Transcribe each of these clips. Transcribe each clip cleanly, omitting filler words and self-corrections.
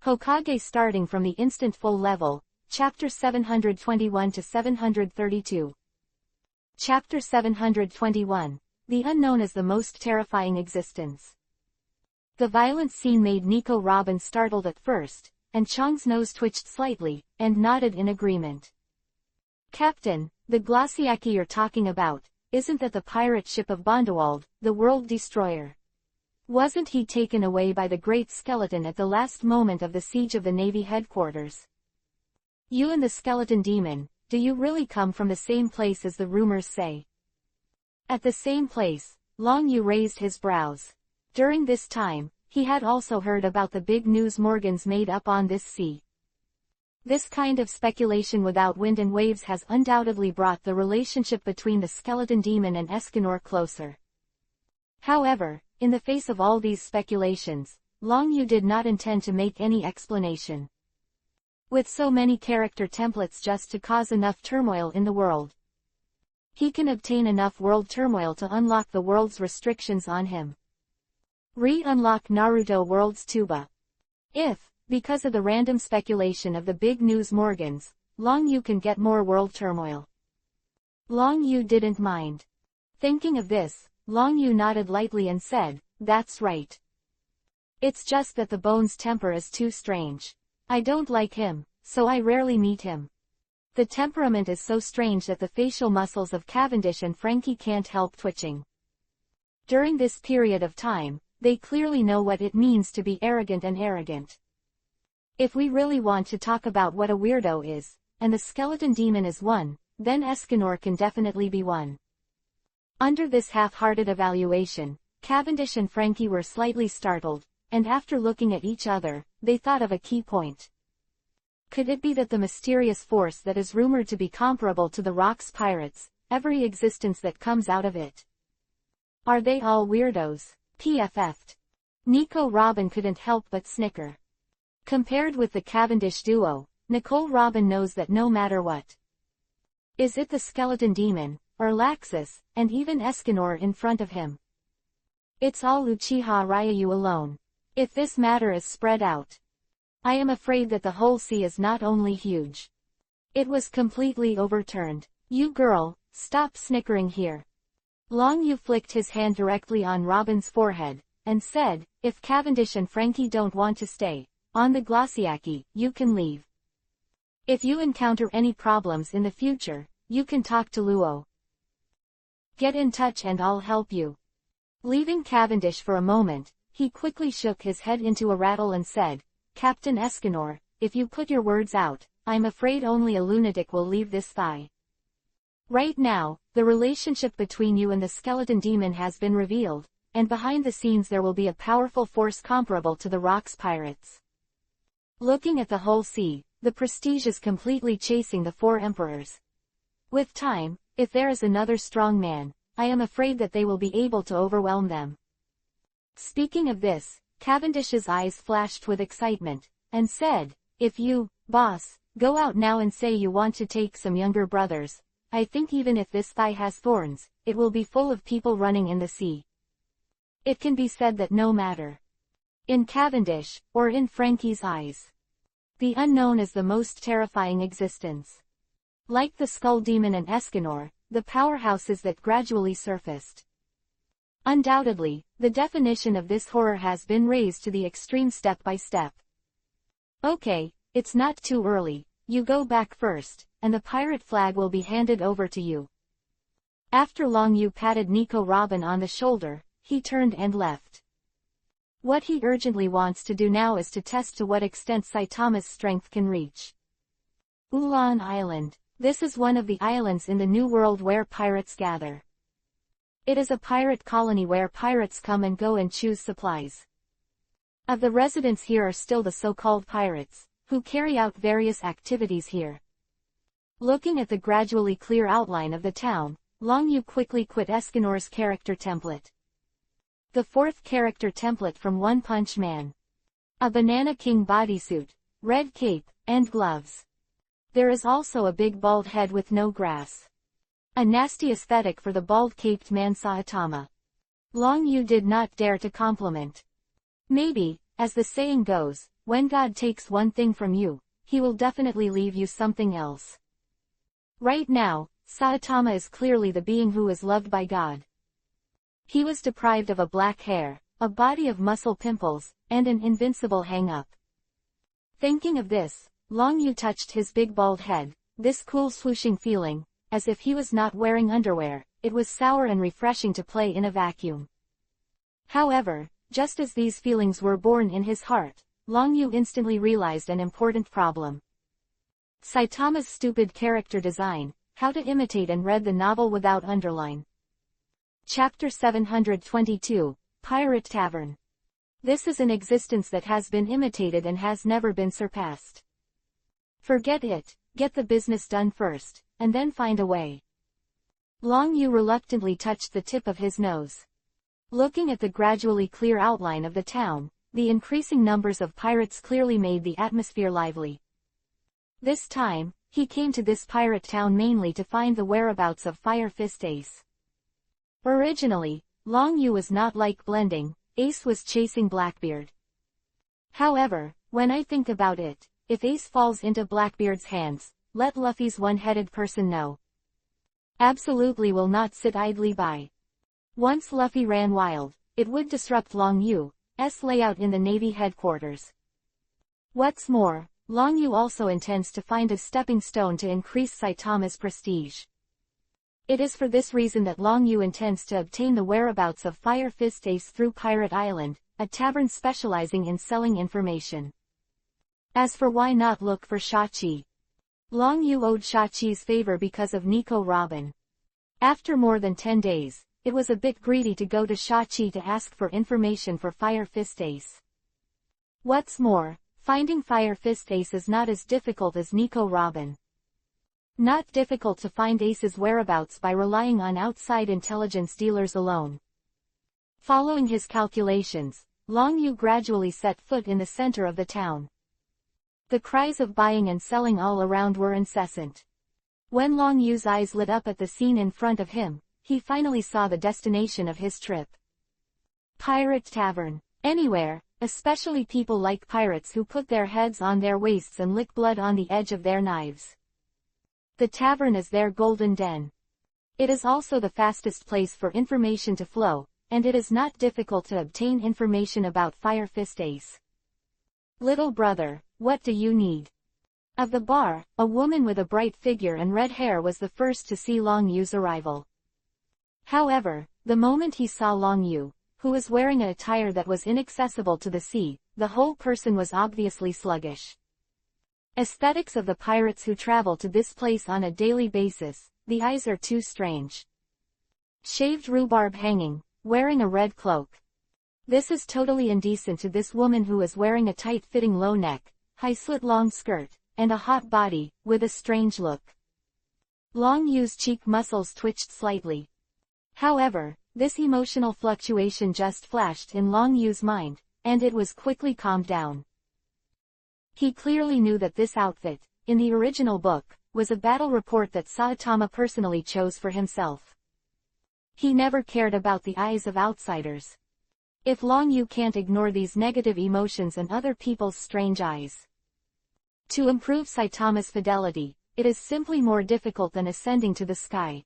Hokage Starting from the Instant Full Level, Chapter 721 to 732. Chapter 721. The Unknown is the Most Terrifying Existence. The violent scene made Nico Robin startled at first, and Chang's nose twitched slightly, and nodded in agreement. Captain, the Glossiaki you're talking about, isn't that the pirate ship of Bondewald, the world destroyer? Wasn't he taken away by the Great Skeleton at the last moment of the siege of the Navy headquarters? You and the Skeleton Demon, do you really come from the same place as the rumors say? At the same place, Long Yu raised his brows. During this time, he had also heard about the big news Morgans made up on this sea. This kind of speculation without wind and waves has undoubtedly brought the relationship between the Skeleton Demon and Escanor closer. However, in the face of all these speculations, Long Yu did not intend to make any explanation. With so many character templates just to cause enough turmoil in the world, he can obtain enough world turmoil to unlock the world's restrictions on him. Re-unlock Naruto World's Tuba. If, because of the random speculation of the big news Morgans, Long Yu can get more world turmoil. Long Yu didn't mind. Thinking of this, Long Yu nodded lightly and said, "That's right. It's just that the Bones' temper is too strange. I don't like him, so I rarely meet him. The temperament is so strange that the facial muscles of Cavendish and Frankie can't help twitching. During this period of time, they clearly know what it means to be arrogant and arrogant. If we really want to talk about what a weirdo is, and the Skeleton Demon is one, then Escanor can definitely be one." Under this half-hearted evaluation, Cavendish and Frankie were slightly startled, and after looking at each other, they thought of a key point. Could it be that the mysterious force that is rumored to be comparable to the Rock's pirates, every existence that comes out of it? Are they all weirdos? PFF'd. Nico Robin couldn't help but snicker. Compared with the Cavendish duo, Nicole Robin knows that no matter what. Is it the Skeleton Demon, or Laxus, and even Escanor in front of him? It's all Uchiha Ryu alone. If this matter is spread out, I am afraid that the whole sea is not only huge. It was completely overturned. You girl, stop snickering here. Long Yu flicked his hand directly on Robin's forehead, and said, "If Cavendish and Frankie don't want to stay on the Glossiaki, you can leave. If you encounter any problems in the future, you can talk to Luo. Get in touch and I'll help you." Leaving Cavendish for a moment, he quickly shook his head into a rattle and said, "Captain Escanor, if you put your words out, I'm afraid only a lunatic will leave this thigh. Right now, the relationship between you and the Skeleton Demon has been revealed, and behind the scenes there will be a powerful force comparable to the Rock's pirates. Looking at the whole sea, the Prestige is completely chasing the four emperors. With time, if there is another strong man, I am afraid that they will be able to overwhelm them." Speaking of this, Cavendish's eyes flashed with excitement, and said, "If you, boss, go out now and say you want to take some younger brothers, I think even if this thigh has thorns, it will be full of people running in the sea." It can be said that no matter in Cavendish, or in Frankie's eyes, the unknown is the most terrifying existence. Like the Skull Demon and Escanor, the powerhouses that gradually surfaced. Undoubtedly, the definition of this horror has been raised to the extreme step by step. Okay, it's not too early, you go back first, and the pirate flag will be handed over to you. After Long Yu patted Nico Robin on the shoulder, he turned and left. What he urgently wants to do now is to test to what extent Saitama's strength can reach. Ulan Island. This is one of the islands in the New World where pirates gather. It is a pirate colony where pirates come and go and choose supplies. Of the residents here are still the so-called pirates, who carry out various activities here. Looking at the gradually clear outline of the town, Long Yu quickly quit Escanor's character template. The fourth character template from One Punch Man. A Banana King bodysuit, red cape, and gloves. There is also a big bald head with no grass. A nasty aesthetic for the bald-caped man Saitama. Long Yu did not dare to compliment. Maybe, as the saying goes, when God takes one thing from you, he will definitely leave you something else. Right now, Saitama is clearly the being who is loved by God. He was deprived of a black hair, a body of muscle pimples, and an invincible hang-up. Thinking of this, Long Yu touched his big bald head, this cool swooshing feeling, as if he was not wearing underwear, it was sour and refreshing to play in a vacuum. However, just as these feelings were born in his heart, Long Yu instantly realized an important problem. Saitama's stupid character design, how to imitate and read the novel without underline. Chapter 722, Pirate Tavern. This is an existence that has been imitated and has never been surpassed. Forget it, get the business done first, and then find a way. Long Yu reluctantly touched the tip of his nose. Looking at the gradually clear outline of the town, the increasing numbers of pirates clearly made the atmosphere lively. This time, he came to this pirate town mainly to find the whereabouts of Fire Fist Ace. Originally, Long Yu was not like blending, Ace was chasing Blackbeard. However, when I think about it, if Ace falls into Blackbeard's hands, let Luffy's one-headed person know. Absolutely will not sit idly by. Once Luffy ran wild, it would disrupt Long Yu's layout in the Navy headquarters. What's more, Long Yu also intends to find a stepping stone to increase Saitama's prestige. It is for this reason that Long Yu intends to obtain the whereabouts of Fire Fist Ace through Pirate Island, a tavern specializing in selling information. As for why not look for Shachi. Long Yu owed Shachi's favor because of Nico Robin. After more than 10 days, it was a bit greedy to go to Shachi to ask for information for Fire Fist Ace. What's more, finding Fire Fist Ace is not as difficult as Nico Robin. Not difficult to find Ace's whereabouts by relying on outside intelligence dealers alone. Following his calculations, Long Yu gradually set foot in the center of the town. The cries of buying and selling all around were incessant. When Long Yu's eyes lit up at the scene in front of him, he finally saw the destination of his trip. Pirate Tavern. Anywhere, especially people like pirates who put their heads on their waists and lick blood on the edge of their knives. The tavern is their golden den. It is also the fastest place for information to flow, and it is not difficult to obtain information about Fire Fist Ace. Little brother, what do you need? Of the bar, a woman with a bright figure and red hair was the first to see Long Yu's arrival. However, the moment he saw Long Yu, who was wearing an attire that was inaccessible to the sea, the whole person was obviously sluggish. Aesthetics of the pirates who travel to this place on a daily basis, the eyes are too strange. Shaved rhubarb hanging, wearing a red cloak. This is totally indecent to this woman who is wearing a tight-fitting low neck, high-slit long skirt, and a hot body, with a strange look. Long Yu's cheek muscles twitched slightly. However, this emotional fluctuation just flashed in Long Yu's mind, and it was quickly calmed down. He clearly knew that this outfit, in the original book, was a battle report that Saitama personally chose for himself. He never cared about the eyes of outsiders. If Long Yu can't ignore these negative emotions and other people's strange eyes. To improve Saitama's fidelity, it is simply more difficult than ascending to the sky.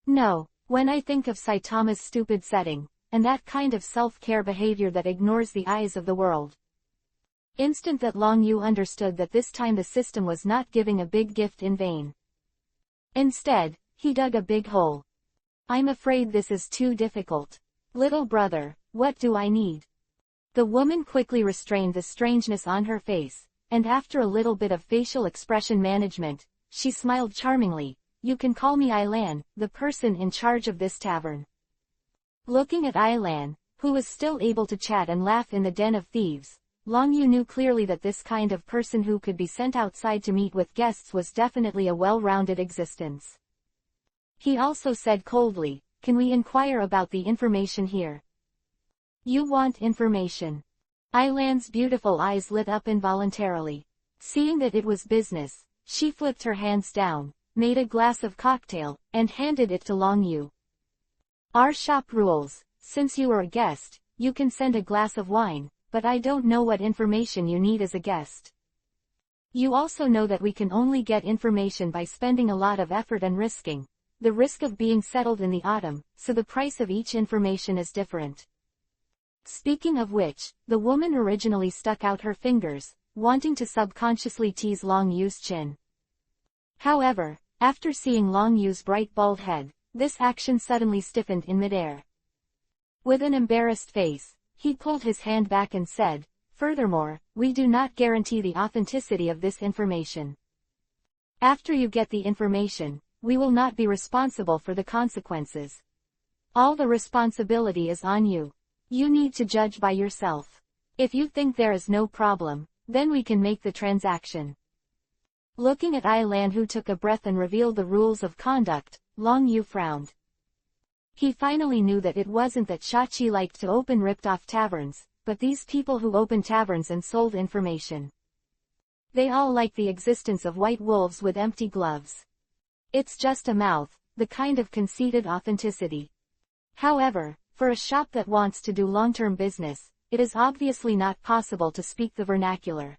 No, when I think of Saitama's stupid setting, and that kind of self-care behavior that ignores the eyes of the world. Instant that Long Yu understood that this time the system was not giving a big gift in vain. Instead, he dug a big hole. I'm afraid this is too difficult. Little brother, what do I need? The woman quickly restrained the strangeness on her face, and after a little bit of facial expression management, she smiled charmingly. You can call me Ilan, the person in charge of this tavern. Looking at Ilan, who was still able to chat and laugh in the den of thieves, Long Yu knew clearly that this kind of person who could be sent outside to meet with guests was definitely a well-rounded existence. He also said coldly, can we inquire about the information here? You want information? Ilan's beautiful eyes lit up involuntarily. Seeing that it was business, she flipped her hands down, made a glass of cocktail, and handed it to Long Yu. Our shop rules, since you are a guest, you can send a glass of wine, but I don't know what information you need as a guest. You also know that we can only get information by spending a lot of effort and risking the risk of being settled in the autumn, so the price of each information is different. Speaking of which, the woman originally stuck out her fingers, wanting to subconsciously tease Long Yu's chin. However, after seeing Long Yu's bright bald head, this action suddenly stiffened in midair. With an embarrassed face, he pulled his hand back and said, "Furthermore, we do not guarantee the authenticity of this information. After you get the information, we will not be responsible for the consequences. All the responsibility is on you. You need to judge by yourself. If you think there is no problem, then we can make the transaction." Looking at Ailan, who took a breath and revealed the rules of conduct, Long Yu frowned. He finally knew that it wasn't that Shachi liked to open ripped-off taverns, but these people who opened taverns and sold information. They all like the existence of white wolves with empty gloves. It's just a mouth, the kind of conceited authenticity. However, for a shop that wants to do long-term business, it is obviously not possible to speak the vernacular.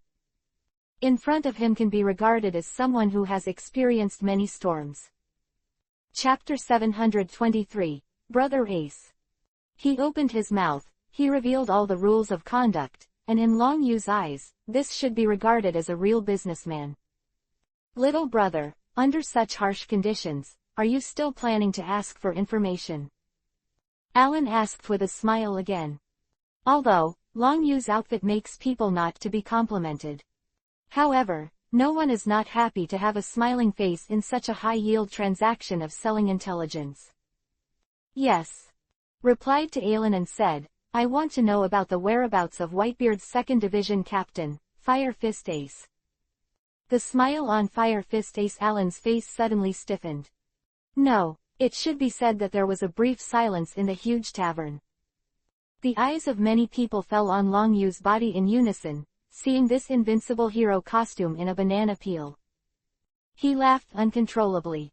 In front of him can be regarded as someone who has experienced many storms. Chapter 723, Brother Ace. He opened his mouth, he revealed all the rules of conduct, and in Long Yu's eyes, this should be regarded as a real businessman. "Little brother, under such harsh conditions, are you still planning to ask for information?" Alan asked with a smile again. Although, Long Yu's outfit makes people not to be complimented. However, no one is not happy to have a smiling face in such a high-yield transaction of selling intelligence. "Yes," replied to Alan and said, "I want to know about the whereabouts of Whitebeard's 2nd Division Captain, Fire Fist Ace." The smile on Fire Fist Ace Alan's face suddenly stiffened. No, it should be said that there was a brief silence in the huge tavern. The eyes of many people fell on Long Yu's body in unison, seeing this invincible hero costume in a banana peel. He laughed uncontrollably.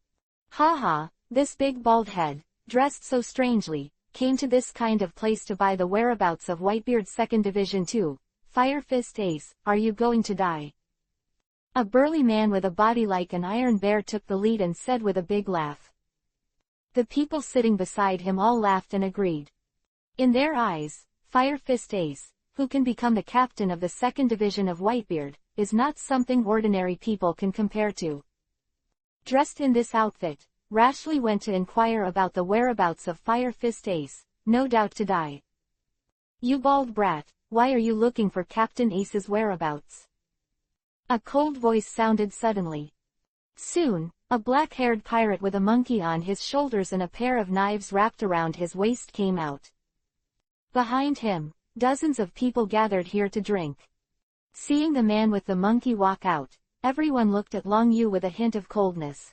"Ha ha, this big bald head, dressed so strangely, came to this kind of place to buy the whereabouts of Whitebeard's 2nd Division too. Fire Fist Ace, are you going to die?" A burly man with a body like an iron bear took the lead and said with a big laugh. The people sitting beside him all laughed and agreed. In their eyes, Fire Fist Ace, who can become the captain of the 2nd Division of Whitebeard, is not something ordinary people can compare to. Dressed in this outfit, Rashleigh went to inquire about the whereabouts of Fire Fist Ace, no doubt to die. "You bald brat, why are you looking for Captain Ace's whereabouts?" A cold voice sounded suddenly. Soon, a black-haired pirate with a monkey on his shoulders and a pair of knives wrapped around his waist came out. Behind him, dozens of people gathered here to drink. Seeing the man with the monkey walk out, everyone looked at Long Yu with a hint of coldness.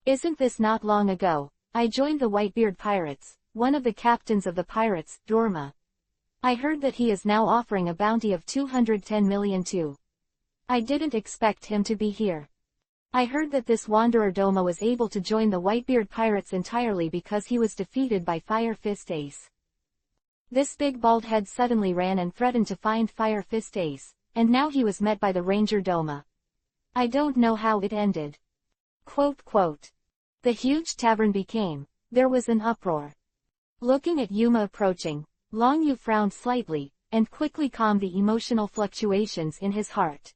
"Isn't this not long ago? I joined the Whitebeard Pirates, one of the captains of the pirates, Dorma. I heard that he is now offering a bounty of 210 million too. I didn't expect him to be here. I heard that this wanderer Doma was able to join the Whitebeard Pirates entirely because he was defeated by Fire Fist Ace." This big bald head suddenly ran and threatened to find Fire Fist Ace, and now he was met by the Ranger Doma. I don't know how it ended. The huge tavern became, there was an uproar. Looking at Yuma approaching, Long Yu frowned slightly, and quickly calmed the emotional fluctuations in his heart.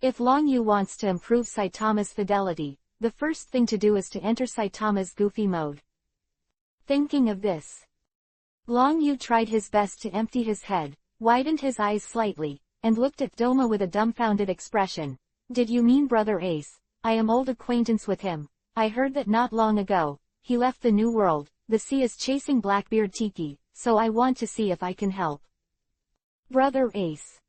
If Long Yu wants to improve Saitama's fidelity, the first thing to do is to enter Saitama's goofy mode. Thinking of this, Long Yu tried his best to empty his head, widened his eyes slightly, and looked at Doma with a dumbfounded expression. "Did you mean Brother Ace? I am old acquaintance with him. I heard that not long ago, he left the New World. The sea is chasing Blackbeard Tiki, so I want to see if I can help." "Brother Ace."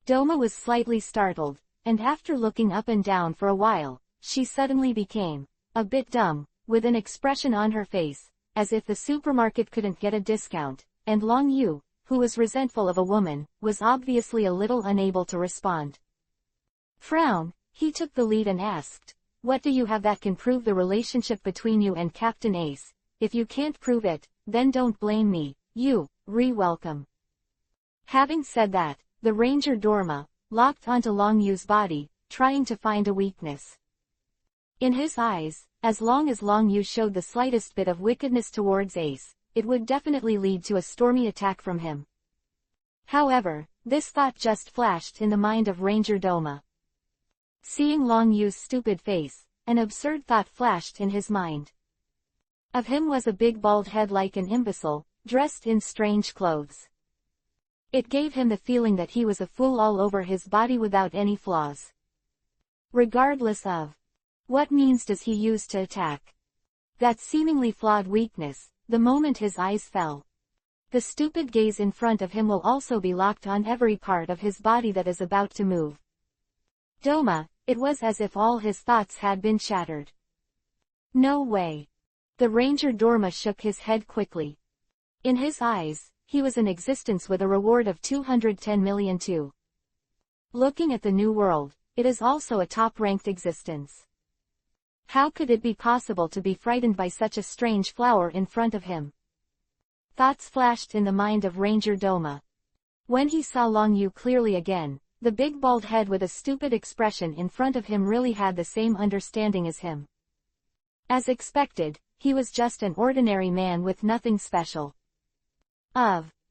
Doma was slightly startled, and after looking up and down for a while, she suddenly became a bit dumb, with an expression on her face, as if the supermarket couldn't get a discount, and Long Yu, who was resentful of a woman, was obviously a little unable to respond. Frown, he took the lead and asked, "What do you have that can prove the relationship between you and Captain Ace? If you can't prove it, then don't blame me, you, re-welcome." Having said that, the Ranger Dorma locked onto Long Yu's body, trying to find a weakness. In his eyes, as long as Long Yu showed the slightest bit of wickedness towards Ace, it would definitely lead to a stormy attack from him. However, this thought just flashed in the mind of Ranger Doma. Seeing Long Yu's stupid face, an absurd thought flashed in his mind. Of him was a big bald head like an imbecile, dressed in strange clothes. It gave him the feeling that he was a fool all over his body without any flaws. Regardless of what means does he use to attack that seemingly flawed weakness, the moment his eyes fell. The stupid gaze in front of him will also be locked on every part of his body that is about to move. Doma, it was as if all his thoughts had been shattered. No way. The Ranger Dorma shook his head quickly. In his eyes, he was in existence with a reward of 210 million too. Looking at the new world, it is also a top-ranked existence. How could it be possible to be frightened by such a strange flower in front of him? Thoughts flashed in the mind of Ranger Doma. When he saw Long Yu clearly again, the big bald head with a stupid expression in front of him really had the same understanding as him. As expected, he was just an ordinary man with nothing special.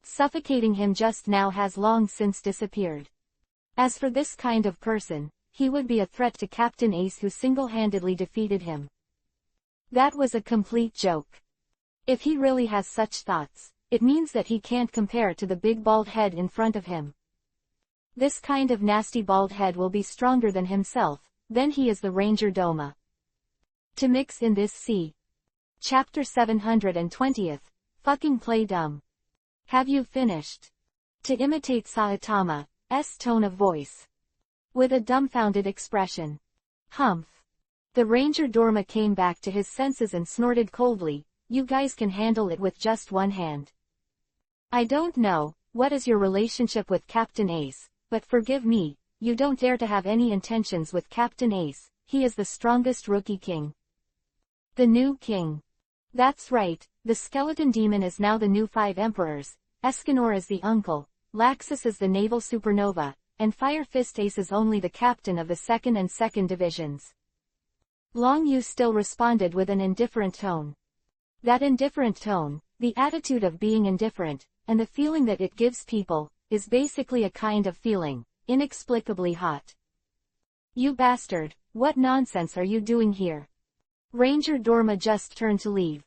Suffocating him just now has long since disappeared. As for this kind of person, he would be a threat to Captain Ace who single-handedly defeated him. That was a complete joke. If he really has such thoughts, it means that he can't compare to the big bald head in front of him. This kind of nasty bald head will be stronger than himself, then he is the Ranger Doma. To mix in this see. Chapter 720th, Fucking Play Dumb. Have you finished? To imitate Saitama's tone of voice. With a dumbfounded expression. Humph. The Ranger Dorma came back to his senses and snorted coldly, you guys can handle it with just one hand. I don't know, what is your relationship with Captain Ace, but forgive me, you don't dare to have any intentions with Captain Ace, he is the strongest rookie king. The new king. That's right, the skeleton demon is now the new 5 emperors, Escanor is the uncle, Laxus is the naval supernova, and Fire Fist Ace is only the captain of the 2nd and 2nd divisions. Long Yu still responded with an indifferent tone. That indifferent tone, the attitude of being indifferent, and the feeling that it gives people, is basically a kind of feeling, inexplicably hot. You bastard, what nonsense are you doing here? Ranger Dorma just turned to leave.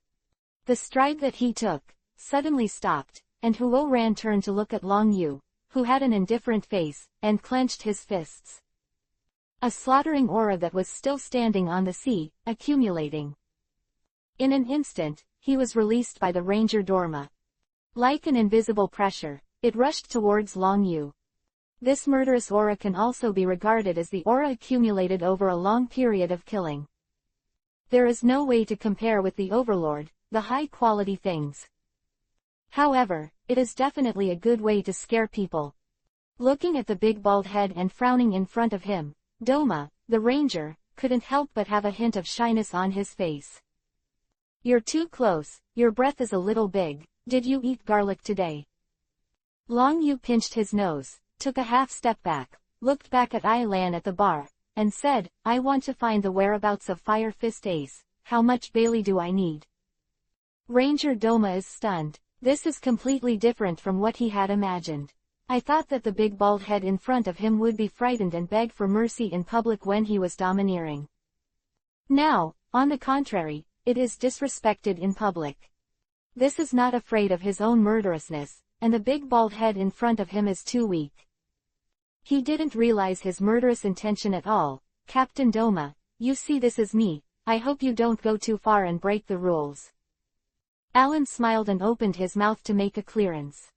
The stride that he took, suddenly stopped, and Huo turned to look at Long Yu, who had an indifferent face, and clenched his fists. A slaughtering aura that was still standing on the sea, accumulating. In an instant, he was released by the Ranger Dorma. Like an invisible pressure, it rushed towards Long Yu. This murderous aura can also be regarded as the aura accumulated over a long period of killing. There is no way to compare with the Overlord, the high-quality things. However, it is definitely a good way to scare people. Looking at the big bald head and frowning in front of him, Doma, the ranger, couldn't help but have a hint of shyness on his face. You're too close, your breath is a little big, did you eat garlic today? Long Yu pinched his nose, took a half step back, looked back at Ailan at the bar, and said, I want to find the whereabouts of Fire Fist Ace, how much Bailey do I need? Ranger Doma is stunned. This is completely different from what he had imagined. I thought that the big bald head in front of him would be frightened and beg for mercy in public when he was domineering. Now, on the contrary, it is disrespected in public. This is not afraid of his own murderousness, and the big bald head in front of him is too weak. He didn't realize his murderous intention at all. Captain Doma, you see this is me, I hope you don't go too far and break the rules. Alan smiled and opened his mouth to make a clearance.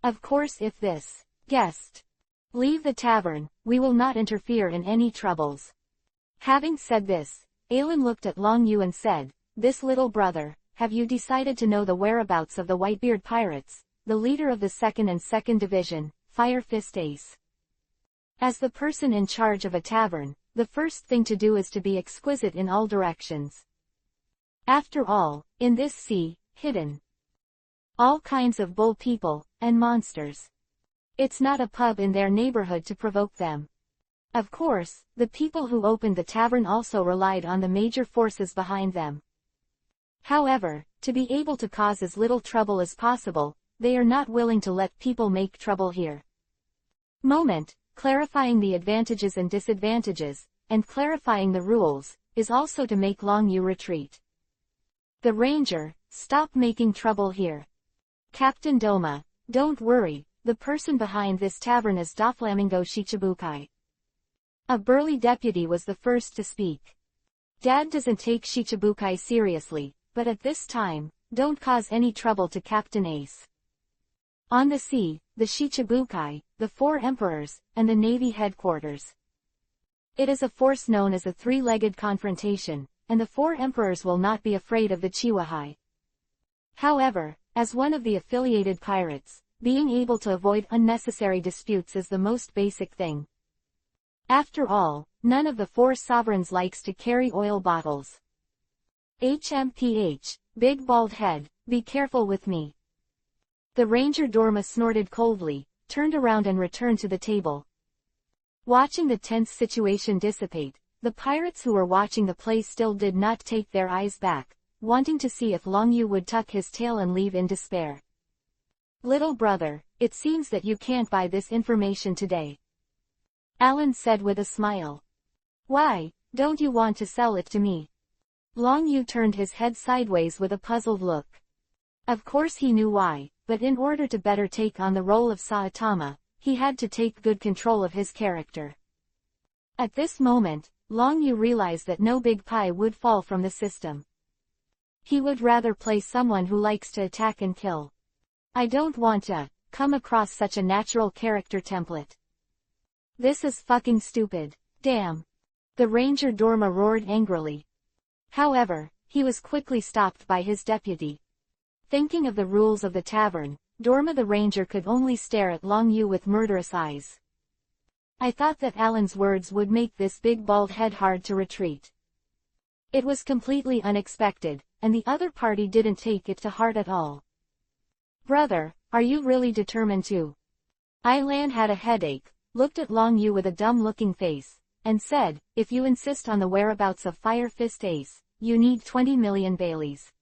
Of course, if this guest leave the tavern, we will not interfere in any troubles. Having said this, Alan looked at Long Yu and said, this little brother, have you decided to know the whereabouts of the Whitebeard pirates, the leader of the 2nd and 2nd division, Fire Fist Ace? As the person in charge of a tavern, the first thing to do is to be exquisite in all directions. After all, in this sea, hidden all kinds of bull people, and monsters. It's not a pub in their neighborhood to provoke them. Of course, the people who opened the tavern also relied on the major forces behind them. However, to be able to cause as little trouble as possible, they are not willing to let people make trouble here. Clarifying the advantages and disadvantages, and clarifying the rules, is also to make Long Yu retreat. The ranger, stop making trouble here. Captain Doma, don't worry, the person behind this tavern is Doflamingo Shichibukai. A burly deputy was the first to speak. Dad doesn't take Shichibukai seriously, but at this time, don't cause any trouble to Captain Ace. On the sea, the Shichibukai, the Four Emperors, and the Navy headquarters. It is a force known as a three-legged confrontation, and the Four Emperors will not be afraid of the Chiwahai. However, as one of the affiliated pirates, being able to avoid unnecessary disputes is the most basic thing. After all, none of the four sovereigns likes to carry oil bottles. HMPH, big bald head, be careful with me. The ranger Dorma snorted coldly, turned around and returned to the table. Watching the tense situation dissipate, the pirates who were watching the play still did not take their eyes back, wanting to see if Long Yu would tuck his tail and leave in despair. Little brother, it seems that you can't buy this information today. Alan said with a smile. Why, don't you want to sell it to me? Long Yu turned his head sideways with a puzzled look. Of course he knew why, but in order to better take on the role of Saitama, he had to take good control of his character. At this moment, Long Yu realized that no big pie would fall from the system. He would rather play someone who likes to attack and kill. I don't want to come across such a natural character template. This is fucking stupid. Damn. The ranger Dorma roared angrily. However, he was quickly stopped by his deputy. Thinking of the rules of the tavern, Dorma the ranger could only stare at Long Yu with murderous eyes. I thought that Alan's words would make this big bald head hard to retreat. It was completely unexpected, and the other party didn't take it to heart at all. Brother, are you really determined to? Ilan had a headache, looked at Long Yu with a dumb-looking face, and said, if you insist on the whereabouts of Fire Fist Ace, you need 20 million Baileys.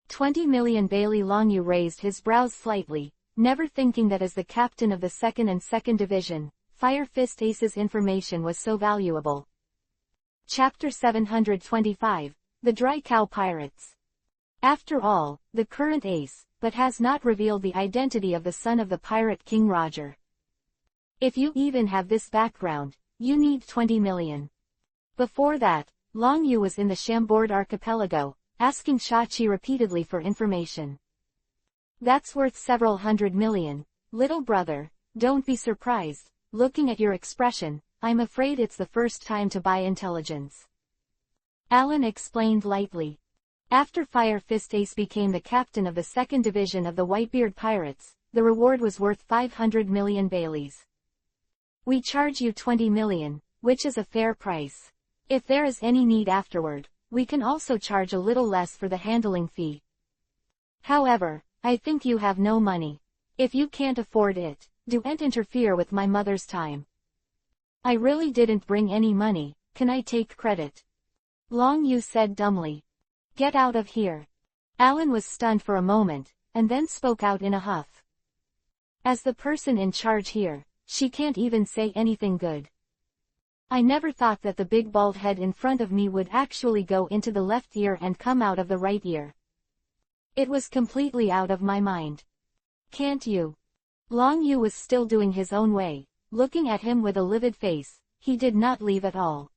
20 million Bailey. Long Yu raised his brows slightly, never thinking that as the captain of the 2nd and 2nd Division, Fire Fist Ace's information was so valuable. Chapter 725, The Dry Cow Pirates. After all, the current ace, but has not revealed the identity of the son of the pirate King Roger. If you even have this background, you need 20 million. Before that, Long Yu was in the Chambord archipelago, asking Shachi repeatedly for information. That's worth several hundred million. Little brother, don't be surprised, looking at your expression, I'm afraid it's the first time to buy intelligence. Alan explained lightly. After Fire Fist Ace became the captain of the 2nd Division of the Whitebeard Pirates, the reward was worth 500 million Baileys. We charge you 20 million, which is a fair price. If there is any need afterward, we can also charge a little less for the handling fee. However, I think you have no money. If you can't afford it, don't interfere with my mother's time. I really didn't bring any money, can I take credit? Long Yu said dumbly. Get out of here. Alan was stunned for a moment, and then spoke out in a huff. As the person in charge here, she can't even say anything good. I never thought that the big bald head in front of me would actually go into the left ear and come out of the right ear. It was completely out of my mind. Can't you? Long Yu was still doing his own way, looking at him with a livid face. He did not leave at all.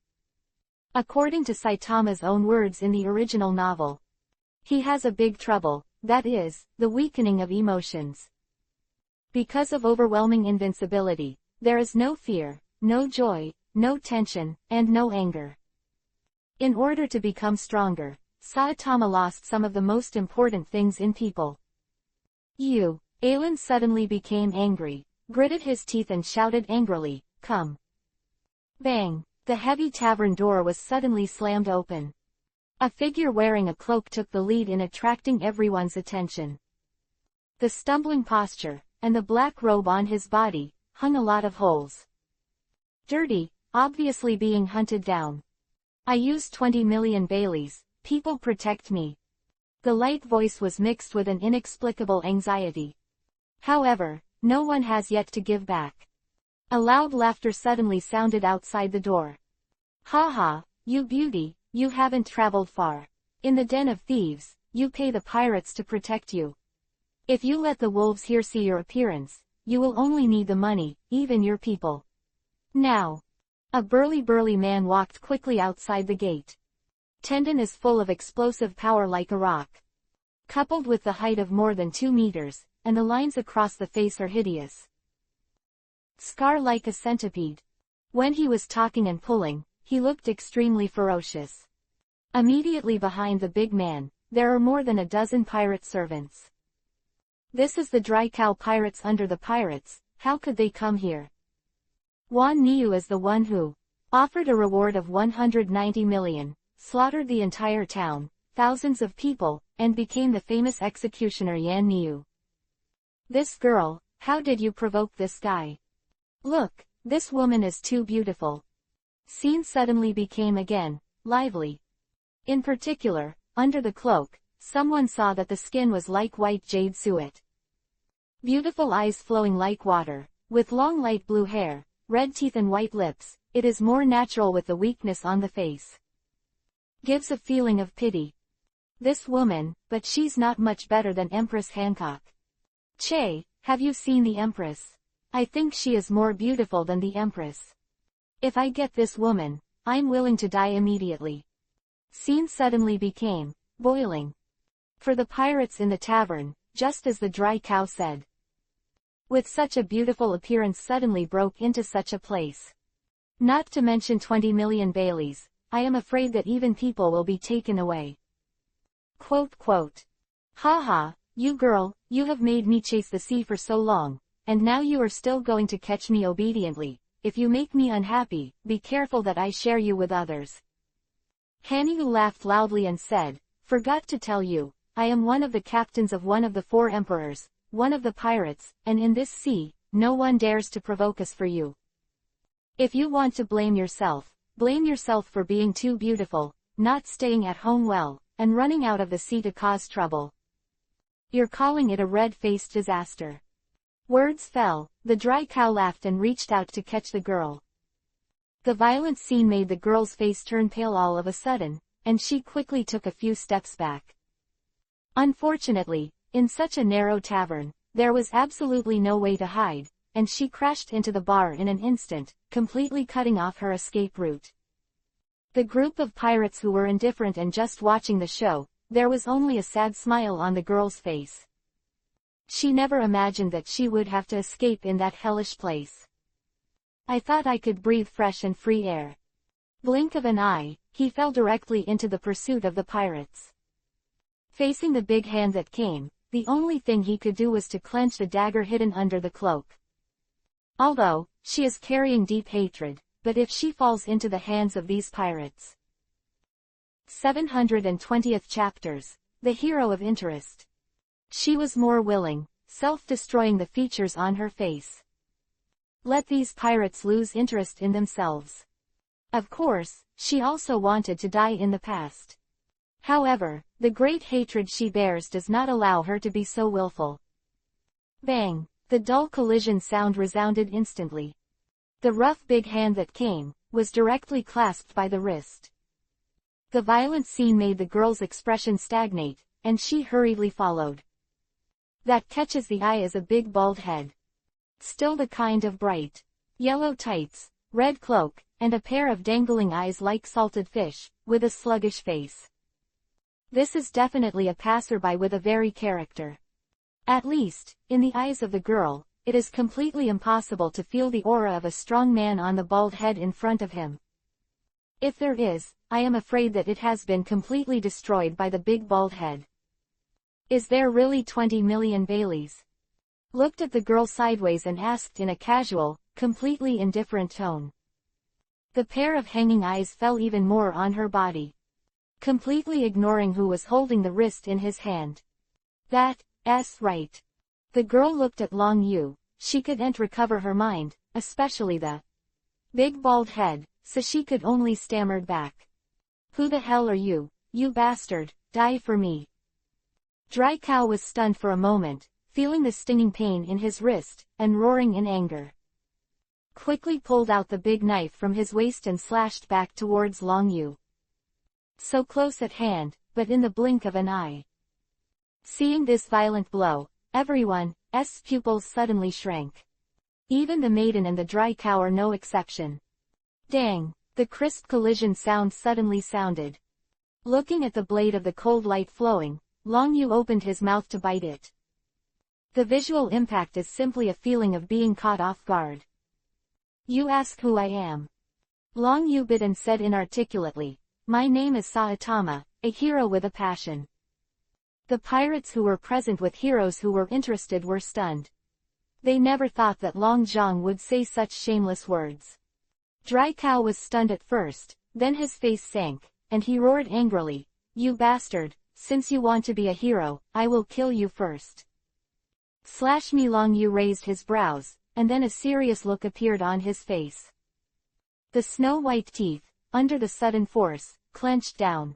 According to Saitama's own words in the original novel, he has a big trouble, that is, the weakening of emotions. Because of overwhelming invincibility, there is no fear, no joy, no tension, and no anger. In order to become stronger, Saitama lost some of the most important things in people. Alan suddenly became angry, gritted his teeth and shouted angrily, come. Bang! The heavy tavern door was suddenly slammed open. A figure wearing a cloak took the lead in attracting everyone's attention. The stumbling posture, and the black robe on his body hung a lot of holes. Dirty, obviously being hunted down. I used 20 million Baileys, people protect me. The light voice was mixed with an inexplicable anxiety. However, no one has yet to give back. A loud laughter suddenly sounded outside the door. Ha ha, you beauty, you haven't traveled far. In the den of thieves, you pay the pirates to protect you. If you let the wolves here see your appearance, you will only need the money, even your people. Now. A burly man walked quickly outside the gate. Tendon is full of explosive power like a rock. Coupled with the height of more than 2 meters, and the lines across the face are hideous. Scar like a centipede. When he was talking and pulling, he looked extremely ferocious. Immediately behind the big man, there are more than a dozen pirate servants. This is the dry cow pirates under the pirates, how could they come here? Wan Niu is the one who offered a reward of 190 million, slaughtered the entire town, thousands of people, and became the famous executioner Yan Niu. This girl, how did you provoke this guy? Look, this woman is too beautiful. Scene suddenly became again lively. In particular, under the cloak, someone saw that the skin was like white jade suet. Beautiful eyes flowing like water, with long light blue hair, red teeth and white lips, it is more natural with the weakness on the face. Gives a feeling of pity. This woman, but she's not much better than Empress Hancock. Che, have you seen the Empress? I think she is more beautiful than the Empress. If I get this woman, I'm willing to die immediately. Scene suddenly became boiling. For the pirates in the tavern, just as the dry cow said. With such a beautiful appearance suddenly broke into such a place. Not to mention 20 million Baileys, I am afraid that even people will be taken away. Quote. Ha ha, you girl, you have made me chase the sea for so long, and now you are still going to catch me obediently. If you make me unhappy, be careful that I share you with others. Hanyu laughed loudly and said, forgot to tell you, I am one of the captains of one of the 4 emperors, one of the pirates, and in this sea, no one dares to provoke us for you. If you want to blame yourself for being too beautiful, not staying at home well, and running out of the sea to cause trouble. You're calling it a red-faced disaster. Words fell, the dry cow laughed and reached out to catch the girl. The violent scene made the girl's face turn pale all of a sudden, and she quickly took a few steps back. Unfortunately, in such a narrow tavern, there was absolutely no way to hide, and she crashed into the bar in an instant, completely cutting off her escape route. The group of pirates who were indifferent and just watching the show, there was only a sad smile on the girl's face. She never imagined that she would have to escape in that hellish place. I thought I could breathe fresh and free air. Blink of an eye, he fell directly into the pursuit of the pirates. Facing the big hand that came, the only thing he could do was to clench the dagger hidden under the cloak. Although, she is carrying deep hatred, but if she falls into the hands of these pirates. 720th chapters, the hero of interest. She was more willing, self-destroying the features on her face. Let these pirates lose interest in themselves. Of course, she also wanted to die in the past. However, the great hatred she bears does not allow her to be so willful. Bang! The dull collision sound resounded instantly. The rough big hand that came, was directly clasped by the wrist. The violent scene made the girl's expression stagnate, and she hurriedly followed. That catches the eye is a big bald head. Still the kind of bright yellow tights, red cloak, and a pair of dangling eyes like salted fish, with a sluggish face. This is definitely a passerby with a very character. At least, in the eyes of the girl, it is completely impossible to feel the aura of a strong man on the bald head in front of him. If there is, I am afraid that it has been completely destroyed by the big bald head. Is there really 20 million Baileys? Looked at the girl sideways and asked in a casual, completely indifferent tone. The pair of hanging eyes fell even more on her body. Completely ignoring who was holding the wrist in his hand. That's right. The girl looked at Long Yu. She couldn't recover her mind, especially the big bald head, so she could only stammer back. Who the hell are you, you bastard, die for me. Dry Cow was stunned for a moment, feeling the stinging pain in his wrist, and roaring in anger. Quickly pulled out the big knife from his waist and slashed back towards Long Yu. So close at hand, but in the blink of an eye. Seeing this violent blow, everyone's pupils suddenly shrank. Even the maiden and the Dry Cow are no exception. Dang, the crisp collision sound suddenly sounded. Looking at the blade of the cold light flowing, Long Yu opened his mouth to bite it. The visual impact is simply a feeling of being caught off guard. You ask who I am. Long Yu bit and said inarticulately, my name is Saitama, a hero with a passion. The pirates who were present with heroes who were interested were stunned. They never thought that Long Zhang would say such shameless words. Dry Cow was stunned at first, then his face sank, and he roared angrily, you bastard, since you want to be a hero, I will kill you first. Slash me. Long Yu raised his brows, and then a serious look appeared on his face. The snow-white teeth, under the sudden force, clenched down.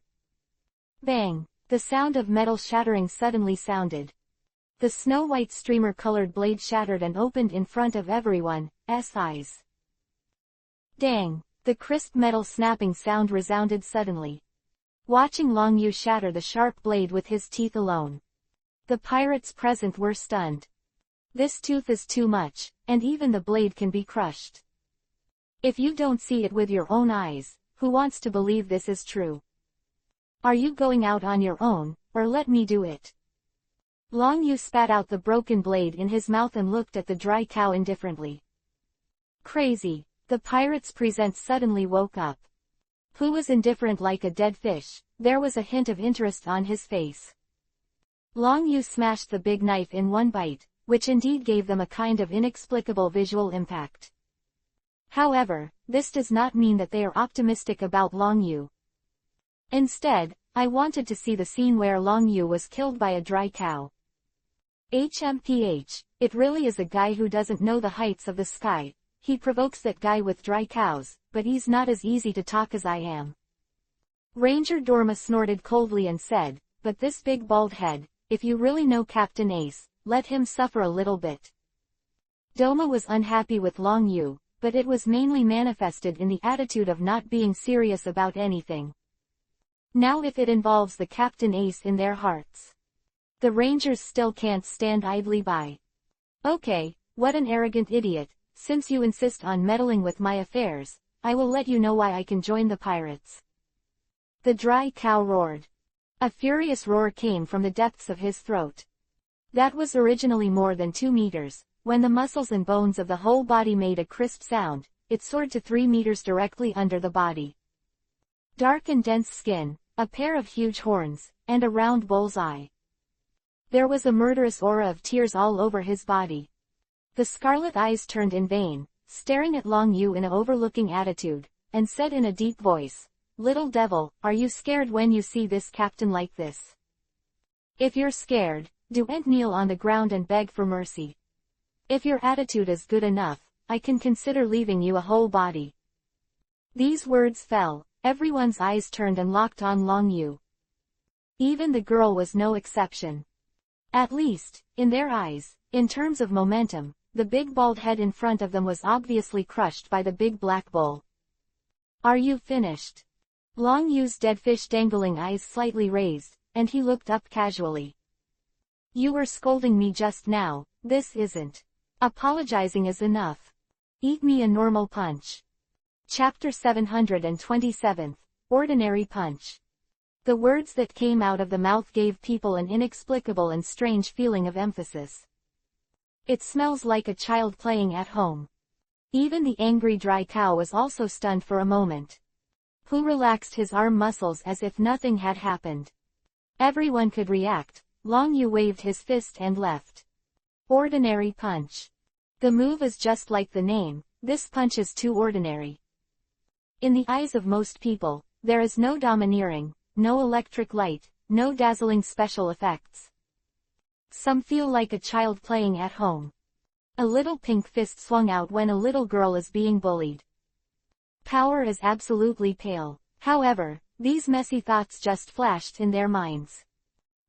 Bang! The sound of metal shattering suddenly sounded. The snow-white streamer-colored blade shattered and opened in front of everyone's eyes. Dang! The crisp metal snapping sound resounded suddenly. Watching Long Yu shatter the sharp blade with his teeth alone. The pirates present were stunned. This tooth is too much, and even the blade can be crushed. If you don't see it with your own eyes, who wants to believe this is true? Are you going out on your own, or let me do it? Long Yu spat out the broken blade in his mouth and looked at the Dry Cow indifferently. Crazy, the pirates present suddenly woke up. Who was indifferent like a dead fish? There was a hint of interest on his face. Long Yu smashed the big knife in one bite, which indeed gave them a kind of inexplicable visual impact. However, this does not mean that they are optimistic about Long Yu. Instead, I wanted to see the scene where Long Yu was killed by a Dry Cow. HMPH, it really is a guy who doesn't know the heights of the sky. He provokes that guy with dry cows, but he's not as easy to talk as I am. Ranger Dorma snorted coldly and said, but this big bald head, if you really know Captain Ace, let him suffer a little bit. Doma was unhappy with Long Yu, but it was mainly manifested in the attitude of not being serious about anything. Now if it involves the Captain Ace in their hearts. The Rangers still can't stand idly by. Okay, what an arrogant idiot, since you insist on meddling with my affairs, I will let you know why I can join the pirates. The Dry Cow roared. A furious roar came from the depths of his throat. That was originally more than 2 meters, when the muscles and bones of the whole body made a crisp sound, it soared to 3 meters directly under the body. Dark and dense skin, a pair of huge horns, and a round bull's eye. There was a murderous aura of tears all over his body. The scarlet eyes turned in vain, staring at Long Yu in an overlooking attitude, and said in a deep voice, little devil, are you scared when you see this captain like this? If you're scared, don't kneel on the ground and beg for mercy. If your attitude is good enough, I can consider leaving you a whole body. These words fell, everyone's eyes turned and locked on Long Yu. Even the girl was no exception. At least, in their eyes, in terms of momentum, the big bald head in front of them was obviously crushed by the big black bull. Are you finished? Long Yu's dead fish dangling eyes slightly raised, and he looked up casually. You were scolding me just now, this isn't. Apologizing is enough. Eat me a normal punch. Chapter 727, Ordinary Punch. The words that came out of the mouth gave people an inexplicable and strange feeling of emphasis. It smells like a child playing at home. Even the angry Dry Cow was also stunned for a moment. Who relaxed his arm muscles as if nothing had happened. Everyone could react. Long Yu waved his fist and left. Ordinary punch. The move is just like the name, this punch is too ordinary. In the eyes of most people, there is no domineering, no electric light, no dazzling special effects. Some feel like a child playing at home. A little pink fist swung out when a little girl is being bullied. Power is absolutely pale. However, these messy thoughts just flashed in their minds.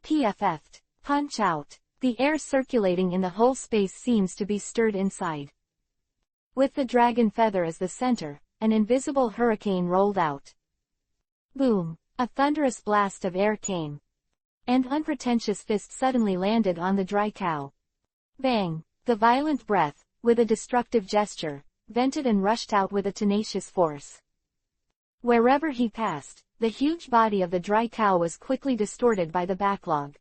PFF'd. Punch out. The air circulating in the whole space seems to be stirred inside. With the dragon feather as the center, an invisible hurricane rolled out. Boom! A thunderous blast of air came. And unpretentious fist suddenly landed on the dry cow. Bang! The violent breath, with a destructive gesture, vented and rushed out with a tenacious force. Wherever he passed, the huge body of the dry cow was quickly distorted by the backlog.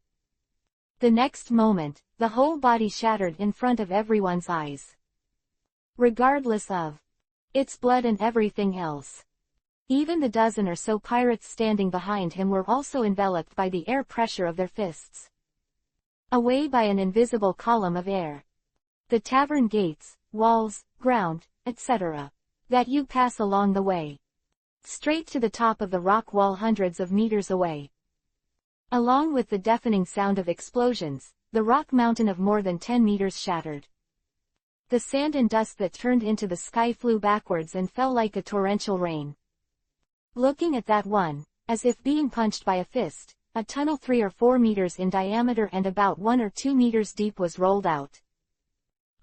The next moment, the whole body shattered in front of everyone's eyes. Regardless of its blood and everything else. Even the dozen or so pirates standing behind him were also enveloped by the air pressure of their fists. Away by an invisible column of air. The tavern gates, walls, ground, etc. that you pass along the way. Straight to the top of the rock wall hundreds of meters away. Along with the deafening sound of explosions, the rock mountain of more than 10 meters shattered. The sand and dust that turned into the sky flew backwards and fell like a torrential rain. Looking at that one, as if being punched by a fist, a tunnel 3 or 4 meters in diameter and about 1 or 2 meters deep was rolled out.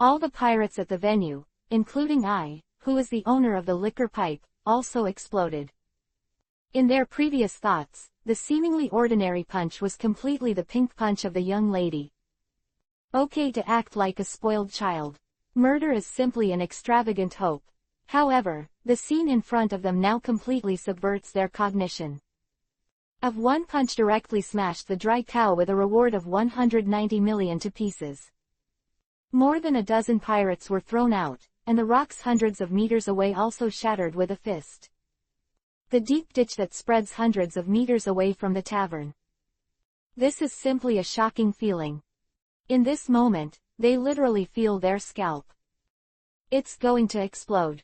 All the pirates at the venue, including I, who is the owner of the liquor pipe, also exploded. In their previous thoughts, the seemingly ordinary punch was completely the pink punch of the young lady. Okay to act like a spoiled child. Murder is simply an extravagant hope. However, the scene in front of them now completely subverts their cognition. Of one punch directly smashed the dry cow with a reward of 190 million to pieces. More than a dozen pirates were thrown out, and the rocks hundreds of meters away also shattered with a fist. The deep ditch that spreads hundreds of meters away from the tavern. This is simply a shocking feeling. In this moment, they literally feel their scalp. It's going to explode.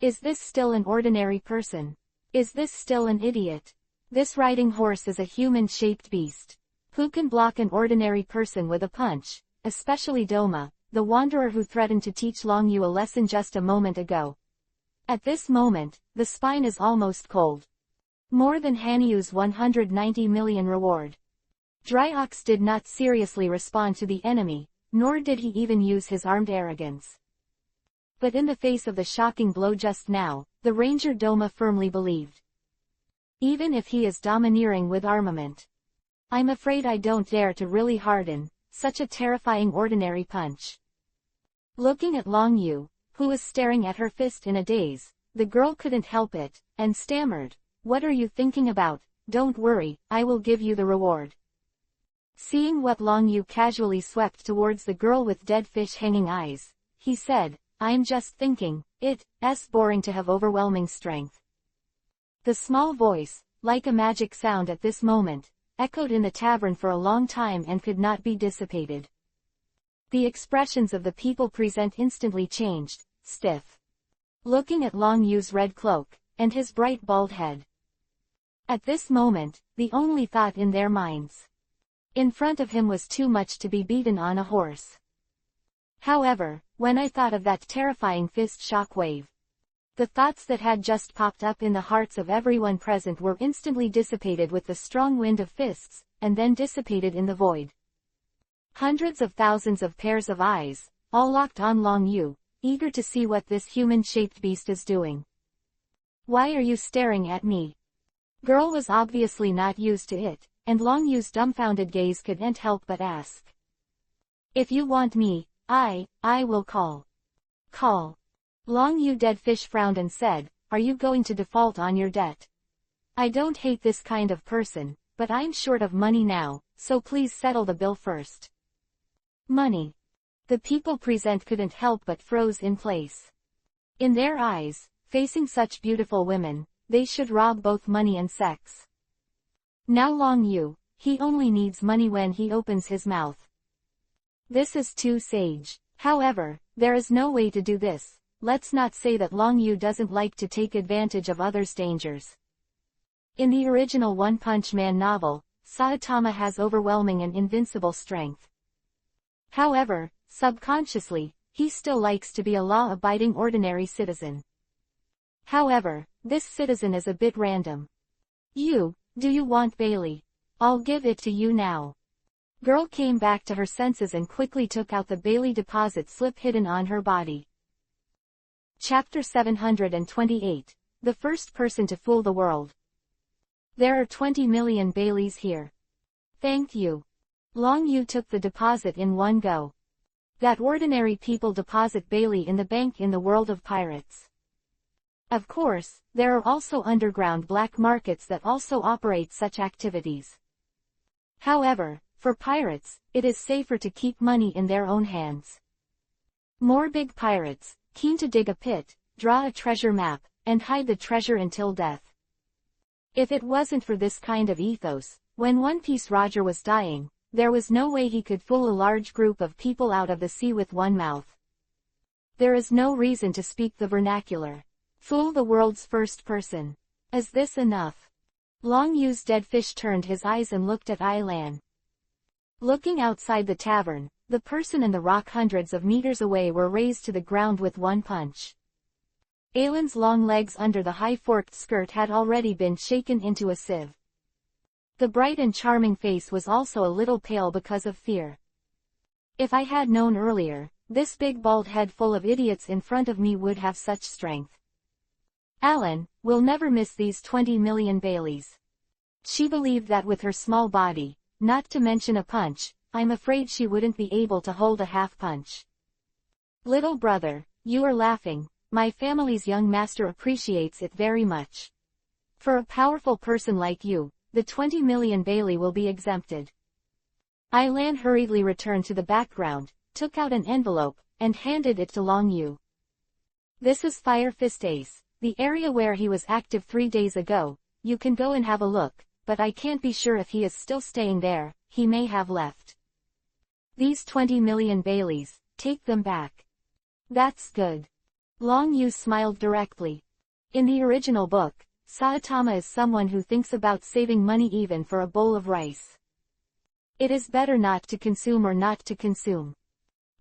Is this still an ordinary person? Is this still an idiot? This riding horse is a human-shaped beast. Who can block an ordinary person with a punch, especially Doma, the wanderer who threatened to teach Long Yu a lesson just a moment ago. At this moment, the spine is almost cold. More than Hanyu's 190 million reward. Dryox did not seriously respond to the enemy, nor did he even use his armed arrogance. But in the face of the shocking blow just now, the Ranger Doma firmly believed. Even if he is domineering with armament. I'm afraid I don't dare to really harden such a terrifying ordinary punch. Looking at Long Yu, who was staring at her fist in a daze, the girl couldn't help it, and stammered, "What are you thinking about? Don't worry, I will give you the reward." Seeing what Long Yu casually swept towards the girl with dead fish hanging eyes, he said, "I'm just thinking, it's boring to have overwhelming strength." The small voice, like a magic sound at this moment, echoed in the tavern for a long time and could not be dissipated. The expressions of the people present instantly changed, stiff. Looking at Long Yu's red cloak, and his bright bald head. At this moment, the only thought in their minds. In front of him was too much to be beaten on a horse. However, when I thought of that terrifying fist shockwave, the thoughts that had just popped up in the hearts of everyone present were instantly dissipated with the strong wind of fists, and then dissipated in the void. Hundreds of thousands of pairs of eyes, all locked on Long Yu, eager to see what this human-shaped beast is doing. "Why are you staring at me?" Girl was obviously not used to it, and Long Yu's dumbfounded gaze couldn't help but ask. "If you want me, I will call." "Call." Long Yu Dead Fish frowned and said, "Are you going to default on your debt? I don't hate this kind of person, but I'm short of money now, so please settle the bill first." Money. The people present couldn't help but froze in place. In their eyes, facing such beautiful women, they should rob both money and sex. Now Long Yu, he only needs money when he opens his mouth. This is too sage. However, there is no way to do this. Let's not say that Long Yu doesn't like to take advantage of others' dangers. In the original One Punch Man novel, Saitama has overwhelming and invincible strength. However, subconsciously, he still likes to be a law-abiding ordinary citizen. However, this citizen is a bit random. Do you want Bailey? I'll give it to you now. Girl came back to her senses and quickly took out the Bailey deposit slip hidden on her body. Chapter 728. The first person to fool the world. There are 20 million Baileys here. Thank you. Long Yu took the deposit in one go. That ordinary people deposit Bailey in the bank in the world of pirates. Of course, there are also underground black markets that also operate such activities. However, for pirates, it is safer to keep money in their own hands. More big pirates, keen to dig a pit, draw a treasure map, and hide the treasure until death. If it wasn't for this kind of ethos, when One Piece Roger was dying, there was no way he could fool a large group of people out of the sea with one mouth. There is no reason to speak the vernacular. Fool the world's first person. Is this enough? Long Yu's dead fish turned his eyes and looked at Ailan. Looking outside the tavern, the person and the rock hundreds of meters away were razed to the ground with one punch. Ailan's long legs under the high forked skirt had already been shaken into a sieve. The bright and charming face was also a little pale because of fear. If I had known earlier, this big bald head full of idiots in front of me would have such strength. Alan, will never miss these 20 million Baileys. She believed that with her small body, not to mention a punch, I'm afraid she wouldn't be able to hold a half punch. Little brother, you are laughing, my family's young master appreciates it very much. For a powerful person like you, the 20 million Bailey will be exempted. Ailan hurriedly returned to the background, took out an envelope, and handed it to Long Yu. This is Fire Fist Ace, the area where he was active 3 days ago. You can go and have a look, but I can't be sure if he is still staying there. He may have left. These 20 million Baileys, take them back. That's good. Long Yu smiled directly. In the original book, Saitama is someone who thinks about saving money even for a bowl of rice. It is better not to consume or not to consume.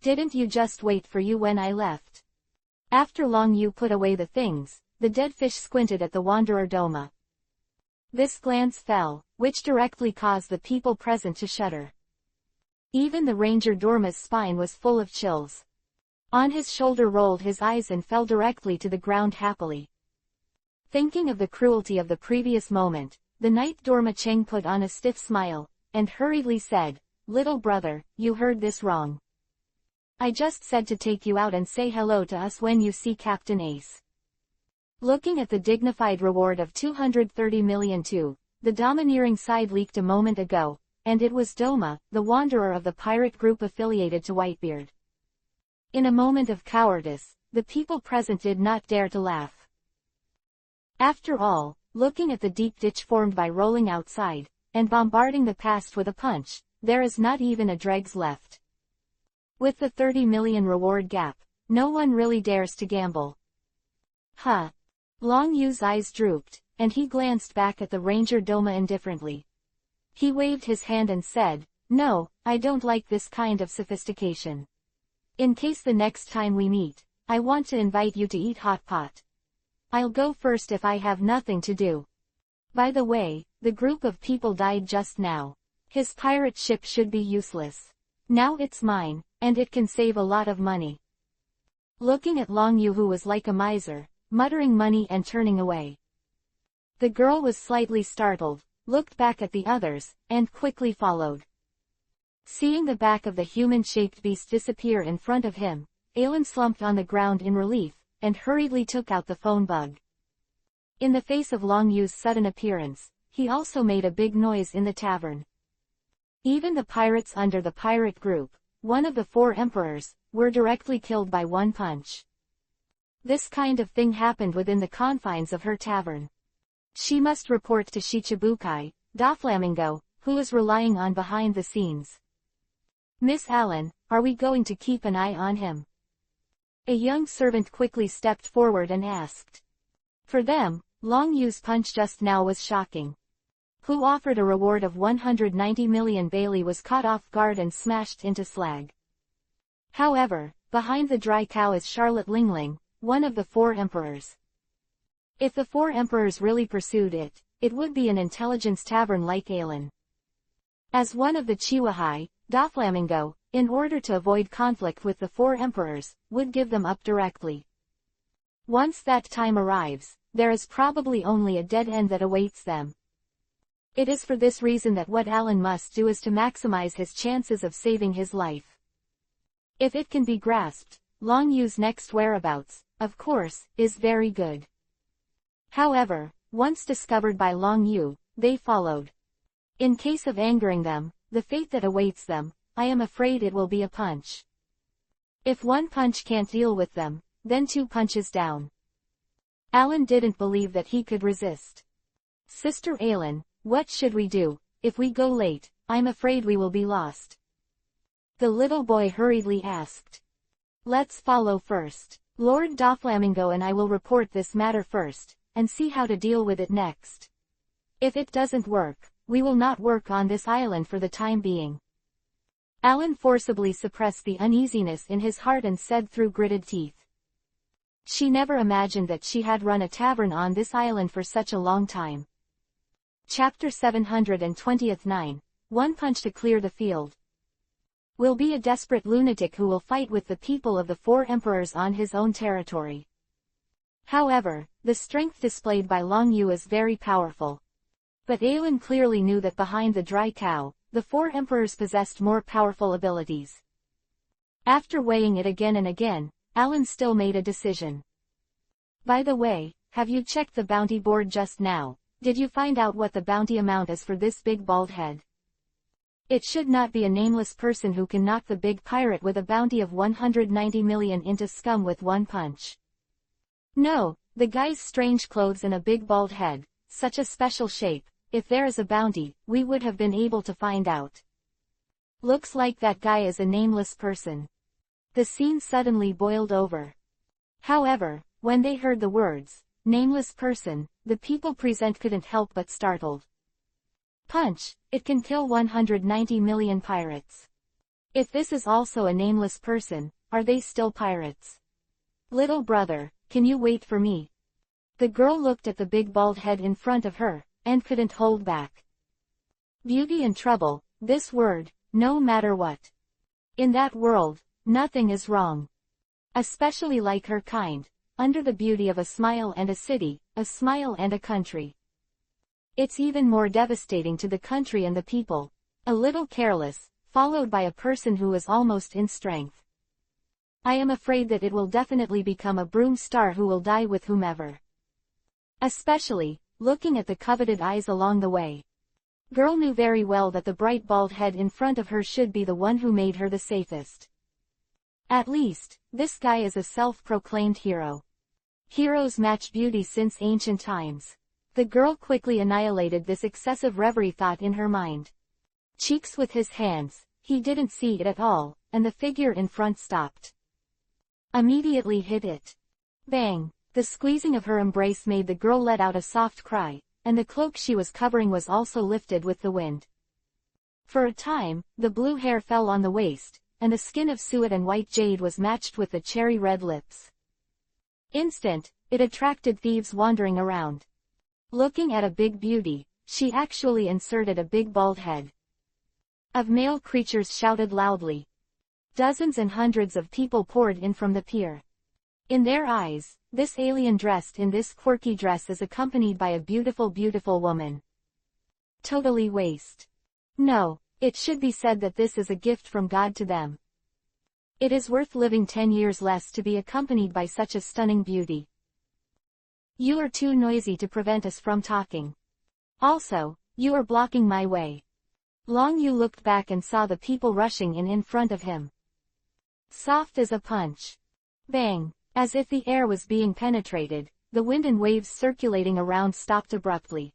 Didn't you just wait for you when I left? After Long Yu put away the things, the dead fish squinted at the wanderer Doma. This glance fell, which directly caused the people present to shudder. Even the ranger Dorma's spine was full of chills. On his shoulder rolled his eyes and fell directly to the ground happily. Thinking of the cruelty of the previous moment, the knight Dorma Cheng put on a stiff smile, and hurriedly said, "Little brother, you heard this wrong. I just said to take you out and say hello to us when you see Captain Ace." Looking at the dignified reward of 230 million too, the domineering side leaked a moment ago, and it was Doma, the wanderer of the pirate group affiliated to Whitebeard. In a moment of cowardice, the people present did not dare to laugh. After all, looking at the deep ditch formed by rolling outside, and bombarding the past with a punch, there is not even a dregs left. With the 30 million reward gap, no one really dares to gamble. Huh. Long Yu's eyes drooped, and he glanced back at the ranger Doma indifferently. He waved his hand and said, "No, I don't like this kind of sophistication. In case the next time we meet, I want to invite you to eat hot pot. I'll go first if I have nothing to do. By the way, the group of people died just now. His pirate ship should be useless. Now it's mine, and it can save a lot of money." Looking at Long Yu, who was like a miser, muttering money and turning away. The girl was slightly startled, looked back at the others, and quickly followed. Seeing the back of the human-shaped beast disappear in front of him, Ailan slumped on the ground in relief, and hurriedly took out the phone bug. In the face of Long Yu's sudden appearance, he also made a big noise in the tavern. Even the pirates under the pirate group, one of the 4 emperors, were directly killed by one punch. This kind of thing happened within the confines of her tavern. She must report to Shichibukai, Doflamingo, who is relying on behind the scenes. "Miss Allen, are we going to keep an eye on him?" A young servant quickly stepped forward and asked. For them, Long Yu's punch just now was shocking. Who offered a reward of 190 million Bailey was caught off guard and smashed into slag. However, behind the dry cow is Charlotte Lingling, one of the 4 emperors. If the 4 emperors really pursued it, it would be an intelligence tavern like Alan. As one of the Chihuahai, Doflamingo, in order to avoid conflict with the 4 emperors, would give them up directly. Once that time arrives, there is probably only a dead end that awaits them. It is for this reason that what Alan must do is to maximize his chances of saving his life. If it can be grasped, Long Yu's next whereabouts, of course, is very good. However, once discovered by Long Yu, they followed. In case of angering them, the fate that awaits them, I am afraid it will be a punch. If 1 punch can't deal with them, then 2 punches down. Alan didn't believe that he could resist. Sister Alan, what should we do? If we go late, I'm afraid we will be lost. The little boy hurriedly asked. Let's follow first. Lord Doflamingo and I will report this matter first, and see how to deal with it next. If it doesn't work, we will not work on this island for the time being. Alan forcibly suppressed the uneasiness in his heart and said through gritted teeth. She never imagined that she had run a tavern on this island for such a long time. Chapter 729, 1 punch to clear the field. Will be a desperate lunatic who will fight with the people of the 4 emperors on his own territory. However, the strength displayed by Long Yu is very powerful. But Alan clearly knew that behind the dry cow, the 4 emperors possessed more powerful abilities. After weighing it again and again, Alan still made a decision. By the way, have you checked the bounty board just now? Did you find out what the bounty amount is for this big bald head? It should not be a nameless person who can knock the big pirate with a bounty of 190 million into scum with 1 punch. No, the guy's strange clothes and a big bald head, such a special shape. If there is a bounty, we would have been able to find out. Looks like that guy is a nameless person. The scene suddenly boiled over. However, when they heard the words, nameless person, the people present couldn't help but startled. Punch, it can kill 190 million pirates. If this is also a nameless person, are they still pirates? Little brother, can you wait for me? The girl looked at the big bald head in front of her, and couldn't hold back. Beauty and trouble, this word, no matter what. In that world, nothing is wrong. Especially like her kind, under the beauty of a smile and a city, a smile and a country. It's even more devastating to the country and the people. A little careless, followed by a person who is almost in strength. I am afraid that it will definitely become a broom star who will die with whomever. Especially, looking at the coveted eyes along the way. Girl knew very well that the bright bald head in front of her should be the one who made her the safest. At least, this guy is a self-proclaimed hero. Heroes match beauty since ancient times. The girl quickly annihilated this excessive reverie thought in her mind. Cheeks with his hands, he didn't see it at all, and the figure in front stopped. Immediately hit it. Bang! The squeezing of her embrace made the girl let out a soft cry, and the cloak she was covering was also lifted with the wind. For a time, the blue hair fell on the waist, and the skin of suet and white jade was matched with the cherry red lips. Instant, it attracted thieves wandering around. Looking at a big beauty, she actually inserted a big bald head. Of male creatures shouted loudly. Dozens and hundreds of people poured in from the pier. In their eyes, this alien dressed in this quirky dress is accompanied by a beautiful woman. Totally waste. No, it should be said that this is a gift from God to them. It is worth living 10 years less to be accompanied by such a stunning beauty. You are too noisy to prevent us from talking. Also, you are blocking my way. Long Yu looked back and saw the people rushing in front of him. Soft as a punch. Bang! As if the air was being penetrated, the wind and waves circulating around stopped abruptly.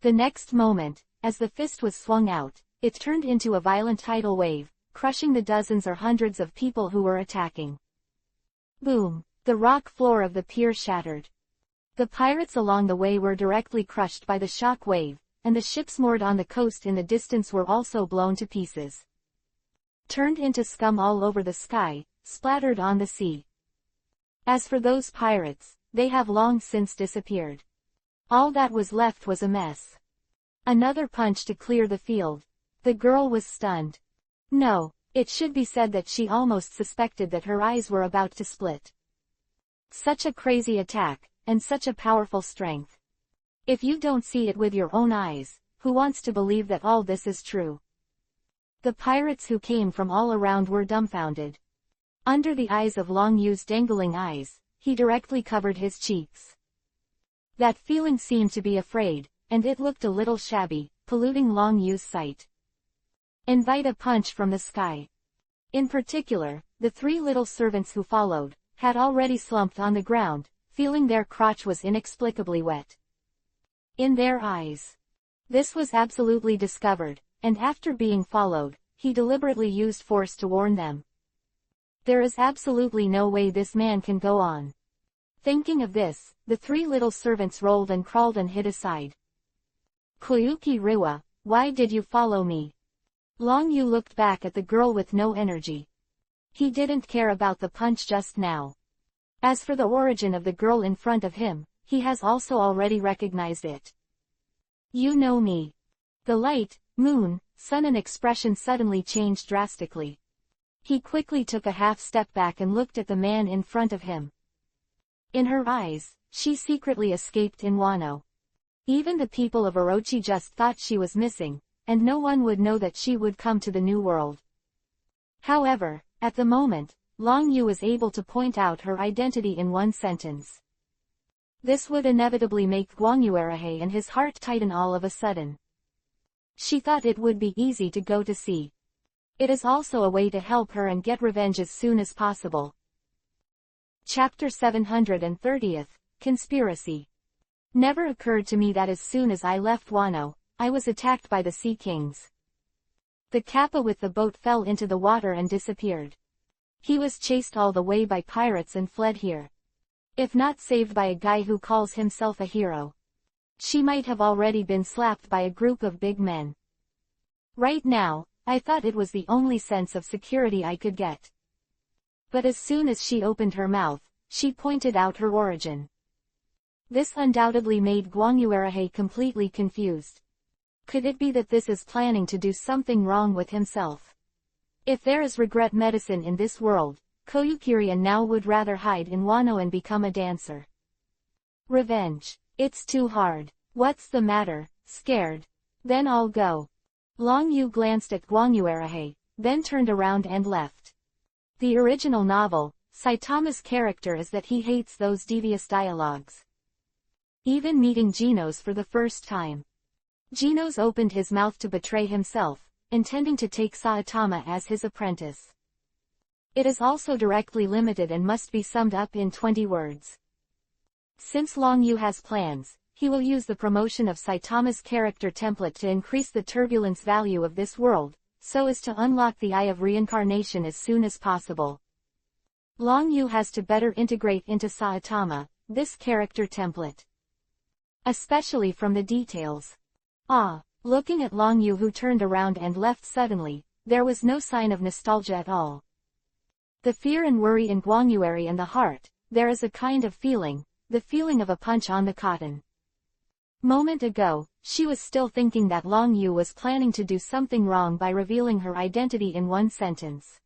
The next moment, as the fist was swung out, it turned into a violent tidal wave, crushing the dozens or hundreds of people who were attacking. Boom! The rock floor of the pier shattered. The pirates along the way were directly crushed by the shock wave, and the ships moored on the coast in the distance were also blown to pieces. turned into scum all over the sky, splattered on the sea. As for those pirates, they have long since disappeared. All that was left was a mess. Another punch to clear the field. The girl was stunned. No, it should be said that she almost suspected that her eyes were about to split. Such a crazy attack, and such a powerful strength. If you don't see it with your own eyes, who wants to believe that all this is true? The pirates who came from all around were dumbfounded. Under the eyes of Long Yu's dangling eyes, he directly covered his cheeks. That feeling seemed to be afraid, and it looked a little shabby, polluting Long Yu's sight. Invite a punch from the sky. In particular, the three little servants who followed, had already slumped on the ground, feeling their crotch was inexplicably wet. In their eyes. This was absolutely discovered, and after being followed, he deliberately used force to warn them. There is absolutely no way this man can go on. Thinking of this, the three little servants rolled and crawled and hid aside. Koyuki Riwa, why did you follow me? Long Yu looked back at the girl with no energy. He didn't care about the punch just now. As for the origin of the girl in front of him, he has also already recognized it. You know me. The light, moon, sun and expression suddenly changed drastically. He quickly took a half step back and looked at the man in front of him. In her eyes, she secretly escaped in Wano. Even the people of Orochi just thought she was missing, and no one would know that she would come to the new world. However, at the moment, Long Yu was able to point out her identity in one sentence. This would inevitably make Guangyuerahei and his heart tighten all of a sudden. She thought it would be easy to go to sea. It is also a way to help her and get revenge as soon as possible. Chapter 730, Conspiracy. Never occurred to me that as soon as I left Wano, I was attacked by the Sea Kings. The kappa with the boat fell into the water and disappeared. He was chased all the way by pirates and fled here. If not saved by a guy who calls himself a hero. She might have already been slapped by a group of big men. Right now, I thought it was the only sense of security I could get. But as soon as she opened her mouth, she pointed out her origin. This undoubtedly made Guangyuerahei completely confused. Could it be that this is planning to do something wrong with himself? If there is regret medicine in this world, Koyukirian now would rather hide in Wano and become a dancer. Revenge. It's too hard. What's the matter, scared? Then I'll go. Long Yu glanced at Guangyuerahei, then turned around and left. The original novel, Saitama's character is that he hates those devious dialogues. Even meeting Genos for the first time. Genos opened his mouth to betray himself, intending to take Saitama as his apprentice. It is also directly limited and must be summed up in 20 words. Since Long Yu has plans, he will use the promotion of Saitama's character template to increase the turbulence value of this world, so as to unlock the Eye of Reincarnation as soon as possible. Long Yu has to better integrate into Saitama, this character template. Especially from the details. Looking at Long Yu who turned around and left suddenly, there was no sign of nostalgia at all. The fear and worry in Guangyueri and the heart, there is a kind of feeling, the feeling of a punch on the cotton. Moment ago, she was still thinking that Long Yu was planning to do something wrong by revealing her identity in one sentence.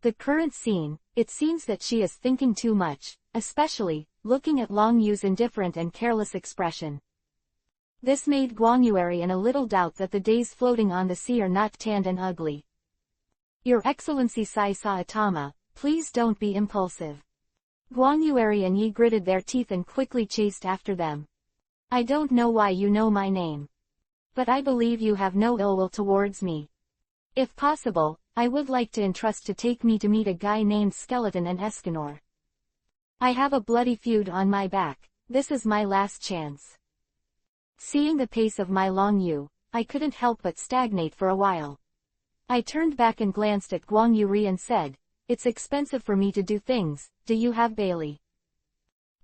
The current scene, it seems that she is thinking too much, especially, looking at Long Yu's indifferent and careless expression. This made Guangyueri in a little doubt that the days floating on the sea are not tanned and ugly. Your Excellency Saitama, please don't be impulsive. Guangyueri and Yi gritted their teeth and quickly chased after them. I don't know why you know my name. But I believe you have no ill will towards me. If possible, I would like to entrust to take me to meet a guy named Skeleton and Escanor. I have a bloody feud on my back, this is my last chance. Seeing the pace of my Long Yu, I couldn't help but stagnate for a while. I turned back and glanced at Guangyuri and said, it's expensive for me to do things, do you have Bailey?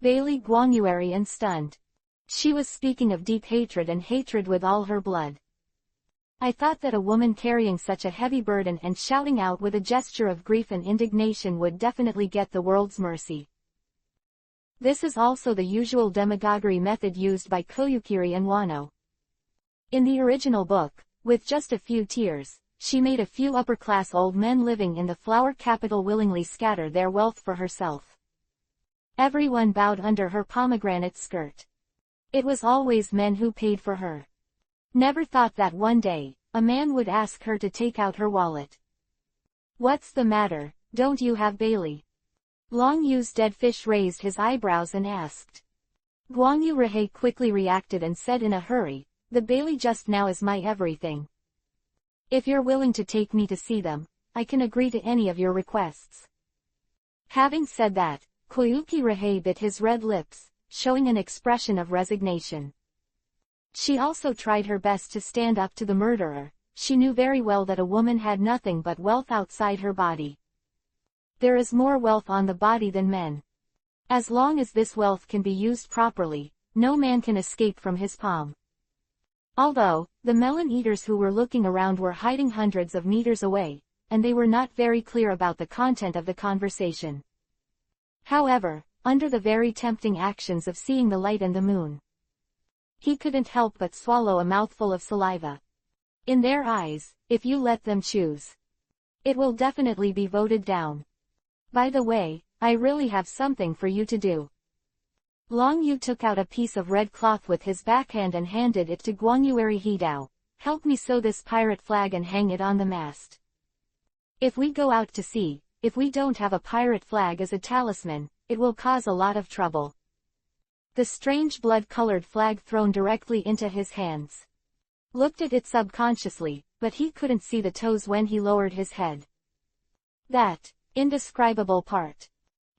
Bailey Guangyueri and stunned. She was speaking of deep hatred and hatred with all her blood. I thought that a woman carrying such a heavy burden and shouting out with a gesture of grief and indignation would definitely get the world's mercy. This is also the usual demagoguery method used by Koyukiri and Wano. In the original book, with just a few tears, she made a few upper-class old men living in the flower capital willingly scatter their wealth for herself. Everyone bowed under her pomegranate skirt. It was always men who paid for her. Never thought that one day, a man would ask her to take out her wallet. What's the matter, don't you have Bailey? Long Yu's dead fish raised his eyebrows and asked. Guang Yu Rihei quickly reacted and said in a hurry, the Bailey just now is my everything. If you're willing to take me to see them, I can agree to any of your requests. Having said that, Koyuki Rihei bit his red lips, showing an expression of resignation. She also tried her best to stand up to the murderer. She knew very well that a woman had nothing but wealth outside her body. There is more wealth on the body than men. As long as this wealth can be used properly, no man can escape from his palm. Although, the melon eaters who were looking around were hiding hundreds of meters away, and they were not very clear about the content of the conversation. However, under the very tempting actions of seeing the light and the moon, he couldn't help but swallow a mouthful of saliva. In their eyes, if you let them choose, it will definitely be voted down. By the way, I really have something for you to do. Long Yu took out a piece of red cloth with his backhand and handed it to Guangyueri Hidao. Help me sew this pirate flag and hang it on the mast. If we go out to sea, if we don't have a pirate flag as a talisman, it will cause a lot of trouble. The strange blood-colored flag thrown directly into his hands. Looked at it subconsciously, but he couldn't see the toes when he lowered his head. That indescribable part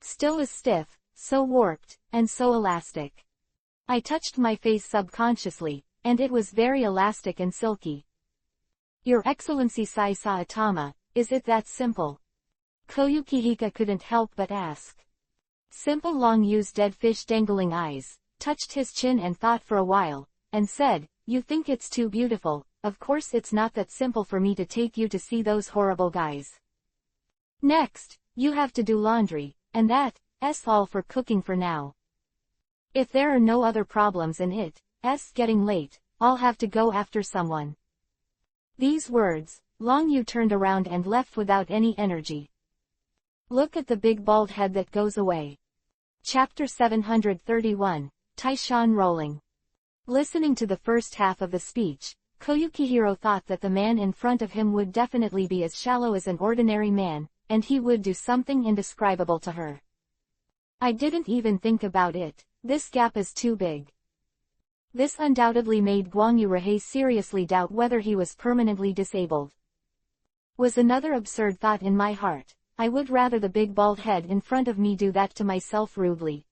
still is stiff, so warped, and so elastic. I touched my face subconsciously, and it was very elastic and silky. Your Excellency Saitama, is it that simple? Koyukihika couldn't help but ask. Simple. Long Yu's dead fish dangling eyes, touched his chin and thought for a while, and said, you think it's too beautiful. Of course it's not that simple for me to take you to see those horrible guys. Next, you have to do laundry, and that's all for cooking for now. If there are no other problems and it's getting late, I'll have to go after someone. These words, Long Yu turned around and left without any energy. Look at the big bald head that goes away. Chapter 731, Taishan Rolling. Listening to the first half of the speech, Koyukihiro thought that the man in front of him would definitely be as shallow as an ordinary man, and he would do something indescribable to her. I didn't even think about it, this gap is too big. This undoubtedly made Guangyu Rihei seriously doubt whether he was permanently disabled. Was another absurd thought in my heart. I would rather the big bald head in front of me do that to myself rudely.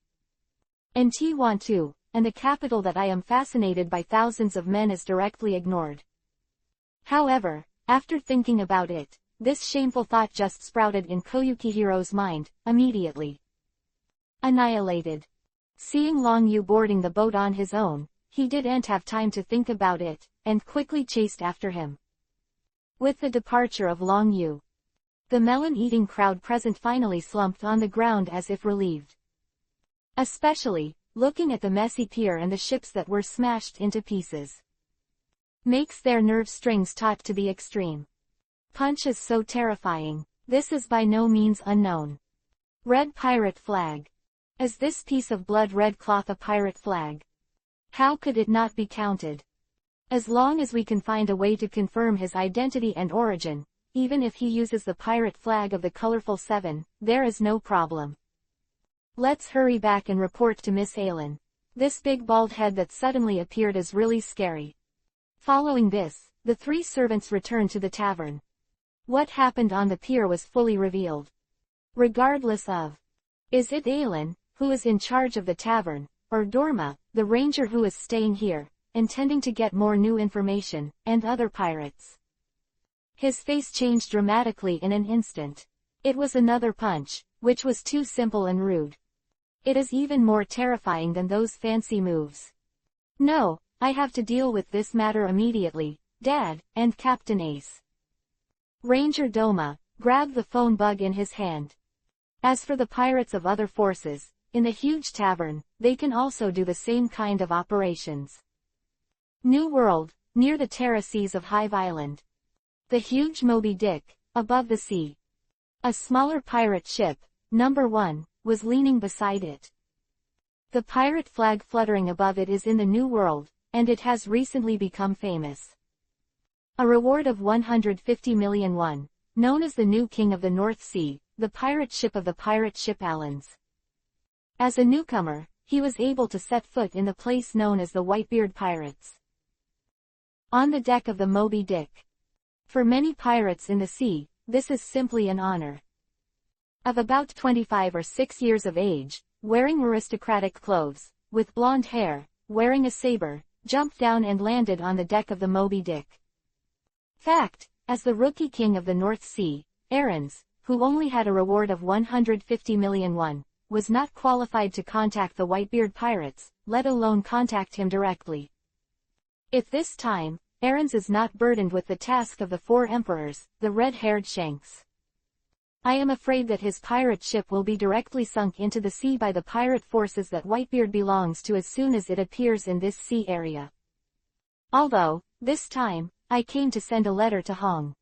And T want to, and the capital that I am fascinated by thousands of men is directly ignored. However, after thinking about it, this shameful thought just sprouted in Koyukihiro's mind, immediately. Annihilated. Seeing Long Yu boarding the boat on his own, he didn't have time to think about it, and quickly chased after him. With the departure of Long Yu, the melon-eating crowd present finally slumped on the ground as if relieved. Especially, looking at the messy pier and the ships that were smashed into pieces. Makes their nerve strings taut to the extreme. Punch is so terrifying. This is by no means unknown. Red pirate flag. Is this piece of blood-red cloth a pirate flag? How could it not be counted? As long as we can find a way to confirm his identity and origin, even if he uses the pirate flag of the colorful seven, there is no problem. Let's hurry back and report to Miss Aylin. This big bald head that suddenly appeared is really scary. Following this, the three servants returned to the tavern. What happened on the pier was fully revealed. Regardless of, is it Aylin, who is in charge of the tavern, or Dorma, the ranger who is staying here, intending to get more new information, and other pirates? His face changed dramatically in an instant. It was another punch, which was too simple and rude. It is even more terrifying than those fancy moves. No, I have to deal with this matter immediately. Dad, and Captain Ace. Ranger Doma grabbed the phone bug in his hand. As for the pirates of other forces, in the huge tavern, they can also do the same kind of operations. New World, near the Terra Seas of Hive Island. The huge Moby Dick, above the sea. A smaller pirate ship, number 1, was leaning beside it. The pirate flag fluttering above it is in the New World, and it has recently become famous. A reward of 150 million won, known as the new King of the North Sea, the pirate ship of the pirate ship Allens. As a newcomer, he was able to set foot in the place known as the Whitebeard Pirates. On the deck of the Moby Dick. For many pirates in the sea, this is simply an honor. Of about 25 or 6 years of age, wearing aristocratic clothes, with blonde hair, wearing a saber, jumped down and landed on the deck of the Moby Dick. Fact, as the rookie king of the North Sea, Ahrens, who only had a reward of 150 million won, was not qualified to contact the Whitebeard pirates, let alone contact him directly. If this time, Ahrens is not burdened with the task of the 4 emperors, the red-haired Shanks. I am afraid that his pirate ship will be directly sunk into the sea by the pirate forces that Whitebeard belongs to as soon as it appears in this sea area. Although, this time, I came to send a letter to Hong.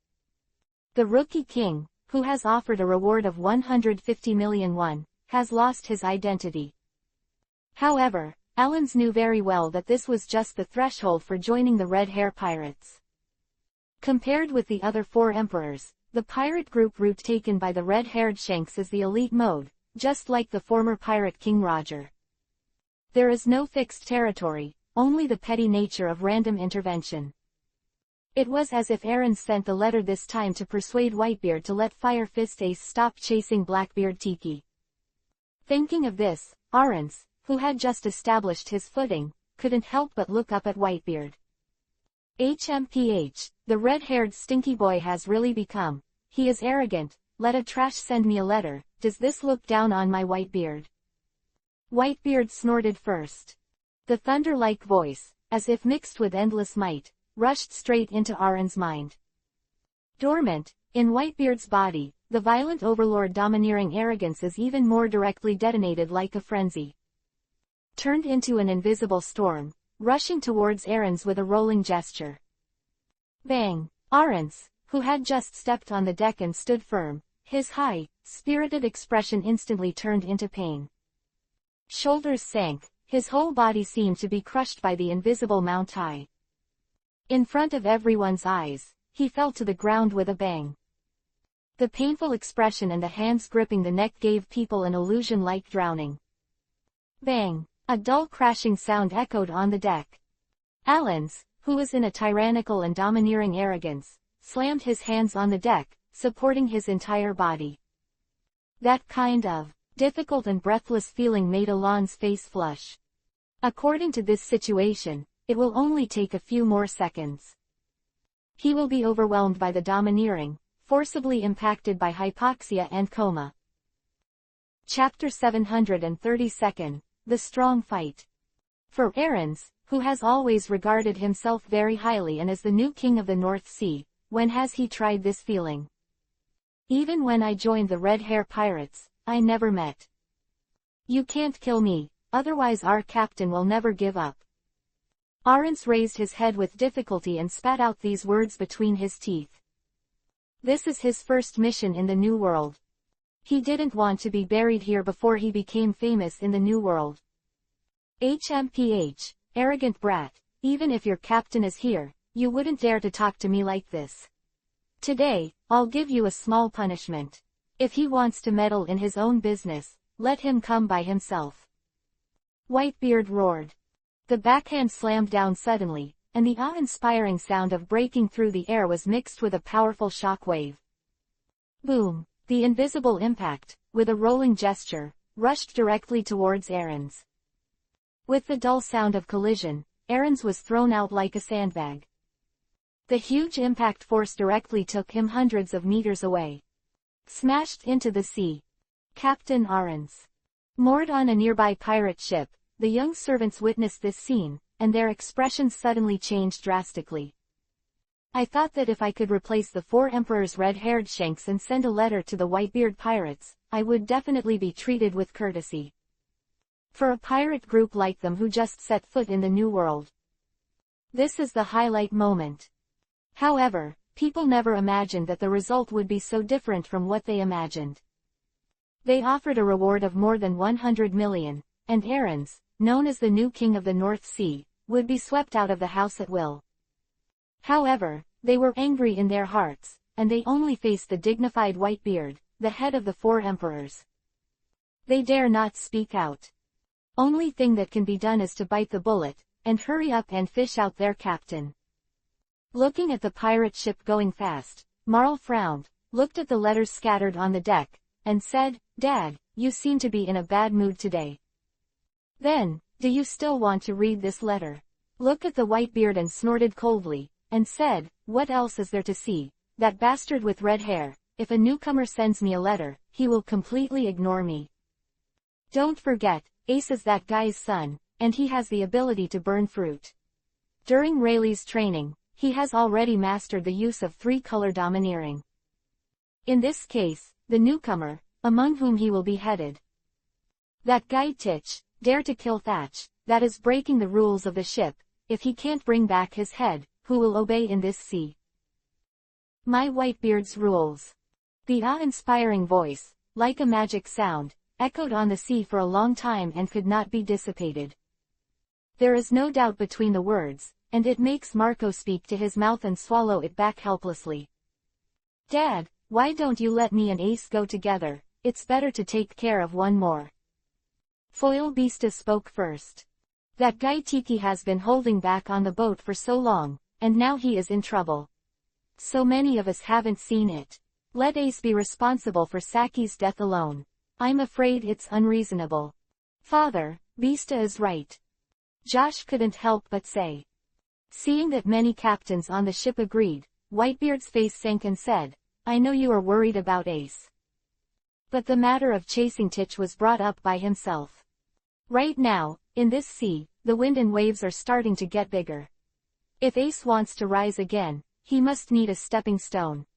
The rookie king, who has offered a reward of 150 million won, has lost his identity. However, Allens knew very well that this was just the threshold for joining the Red Hair Pirates. Compared with the other 4 emperors, the pirate group route taken by the red-haired Shanks is the elite mode, just like the former pirate King Roger. There is no fixed territory, only the petty nature of random intervention. It was as if Ahrens sent the letter this time to persuade Whitebeard to let Fire Fist Ace stop chasing Blackbeard Tiki. Thinking of this, Ahrens, who had just established his footing, couldn't help but look up at Whitebeard. HMPH, the red-haired stinky boy has really become. He is arrogant, let a trash send me a letter, does this look down on my Whitebeard? Whitebeard snorted first. The thunder-like voice, as if mixed with endless might, rushed straight into Ahrens' mind. Dormant, in Whitebeard's body, the violent overlord domineering arrogance is even more directly detonated like a frenzy. Turned into an invisible storm, rushing towards Ahrens with a rolling gesture. Bang! Ahrens, who had just stepped on the deck and stood firm, his high, spirited expression instantly turned into pain. Shoulders sank, his whole body seemed to be crushed by the invisible Mount High. In front of everyone's eyes, he fell to the ground with a bang. The painful expression and the hands gripping the neck gave people an illusion like drowning. Bang! A dull crashing sound echoed on the deck. Allens, who was in a tyrannical and domineering arrogance, slammed his hands on the deck, supporting his entire body. That kind of difficult and breathless feeling made Alon's face flush. According to this situation, it will only take a few more seconds. He will be overwhelmed by the domineering, forcibly impacted by hypoxia and coma. Chapter 732, The Strong Fight. For Ahrens, who has always regarded himself very highly and as the new king of the North Sea, when has he tried this feeling? Even when I joined the Red Hair Pirates, I never met. You can't kill me, otherwise our captain will never give up. Ahrens raised his head with difficulty and spat out these words between his teeth. This is his first mission in the New World. He didn't want to be buried here before he became famous in the New World. HMPH, arrogant brat, even if your captain is here, you wouldn't dare to talk to me like this. Today, I'll give you a small punishment. If he wants to meddle in his own business, let him come by himself. Whitebeard roared. The backhand slammed down suddenly, and the awe-inspiring sound of breaking through the air was mixed with a powerful shock wave. Boom! The invisible impact, with a rolling gesture, rushed directly towards Ahrens. With the dull sound of collision, Ahrens was thrown out like a sandbag. The huge impact force directly took him hundreds of meters away. Smashed into the sea. Captain Ahrens. Moored on a nearby pirate ship, the young servants witnessed this scene, and their expressions suddenly changed drastically. I thought that if I could replace the 4 emperors' red-haired shanks and send a letter to the Whitebeard pirates, I would definitely be treated with courtesy. For a pirate group like them who just set foot in the New World. This is the highlight moment. However, people never imagined that the result would be so different from what they imagined. They offered a reward of more than 100 million, and Aarons, known as the new king of the North Sea, would be swept out of the house at will. However, they were angry in their hearts, and they only faced the dignified Whitebeard, the head of the 4 emperors. They dare not speak out. Only thing that can be done is to bite the bullet, and hurry up and fish out their captain. Looking at the pirate ship going fast, Marl frowned, looked at the letters scattered on the deck, and said, "Dad, you seem to be in a bad mood today. Then, do you still want to read this letter?" Looked at the Whitebeard and snorted coldly, and said, "What else is there to see? That bastard with red hair, if a newcomer sends me a letter, he will completely ignore me. Don't forget, Ace is that guy's son, and he has the ability to burn fruit. During Rayleigh's training, he has already mastered the use of 3-color domineering. In this case, the newcomer, among whom he will be headed. That guy Titch, dare to kill Thatch, that is breaking the rules of the ship, if he can't bring back his head, who will obey in this sea? My Whitebeard's rules." The awe-inspiring voice, like a magic sound, echoed on the sea for a long time and could not be dissipated. There is no doubt between the words, and it makes Marco speak to his mouth and swallow it back helplessly. "Dad, why don't you let me and Ace go together? It's better to take care of one more." Foil Beasta spoke first. "That guy Tiki has been holding back on the boat for so long, and now he is in trouble. So many of us haven't seen it. Let Ace be responsible for Saki's death alone. I'm afraid it's unreasonable." "Father, Beasta is right," Josh couldn't help but say. Seeing that many captains on the ship agreed, Whitebeard's face sank and said, "I know you are worried about Ace. But the matter of chasing Titch was brought up by himself. Right now, in this sea, the wind and waves are starting to get bigger. If Ace wants to rise again, he must need a stepping stone."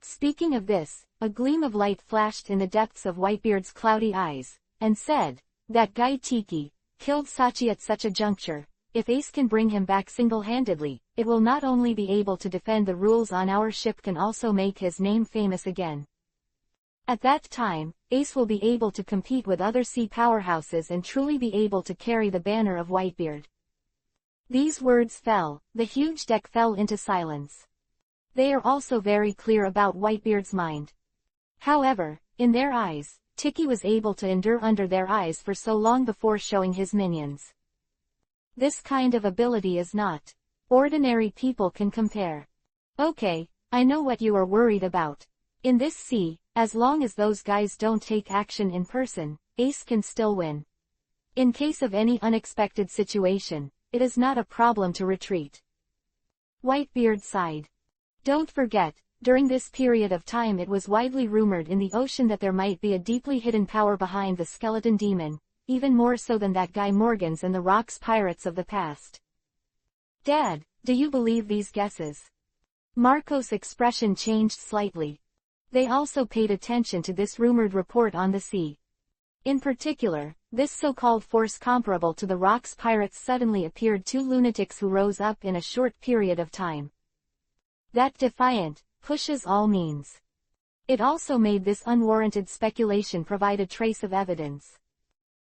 Speaking of this, a gleam of light flashed in the depths of Whitebeard's cloudy eyes, and said, "That guy Tiki killed Sachi at such a juncture. If Ace can bring him back single-handedly, it will not only be able to defend the rules on our ship, can also make his name famous again. At that time, Ace will be able to compete with other sea powerhouses and truly be able to carry the banner of Whitebeard." These words fell, the huge deck fell into silence. They are also very clear about Whitebeard's mind. However, in their eyes, Tiki was able to endure under their eyes for so long before showing his minions. This kind of ability is not ordinary people can compare. "Okay, I know what you are worried about. In this sea, as long as those guys don't take action in person, Ace can still win. In case of any unexpected situation, it is not a problem to retreat." Whitebeard sighed. "Don't forget, during this period of time it was widely rumored in the ocean that there might be a deeply hidden power behind the skeleton demon, even more so than that guy Morgan's and the Rocks pirates of the past." "Dad, do you believe these guesses?" Marco's expression changed slightly. They also paid attention to this rumored report on the sea. In particular, this so-called force comparable to the Rocks pirates suddenly appeared 2 lunatics who rose up in a short period of time. That defiant, pushes all means. It also made this unwarranted speculation provide a trace of evidence.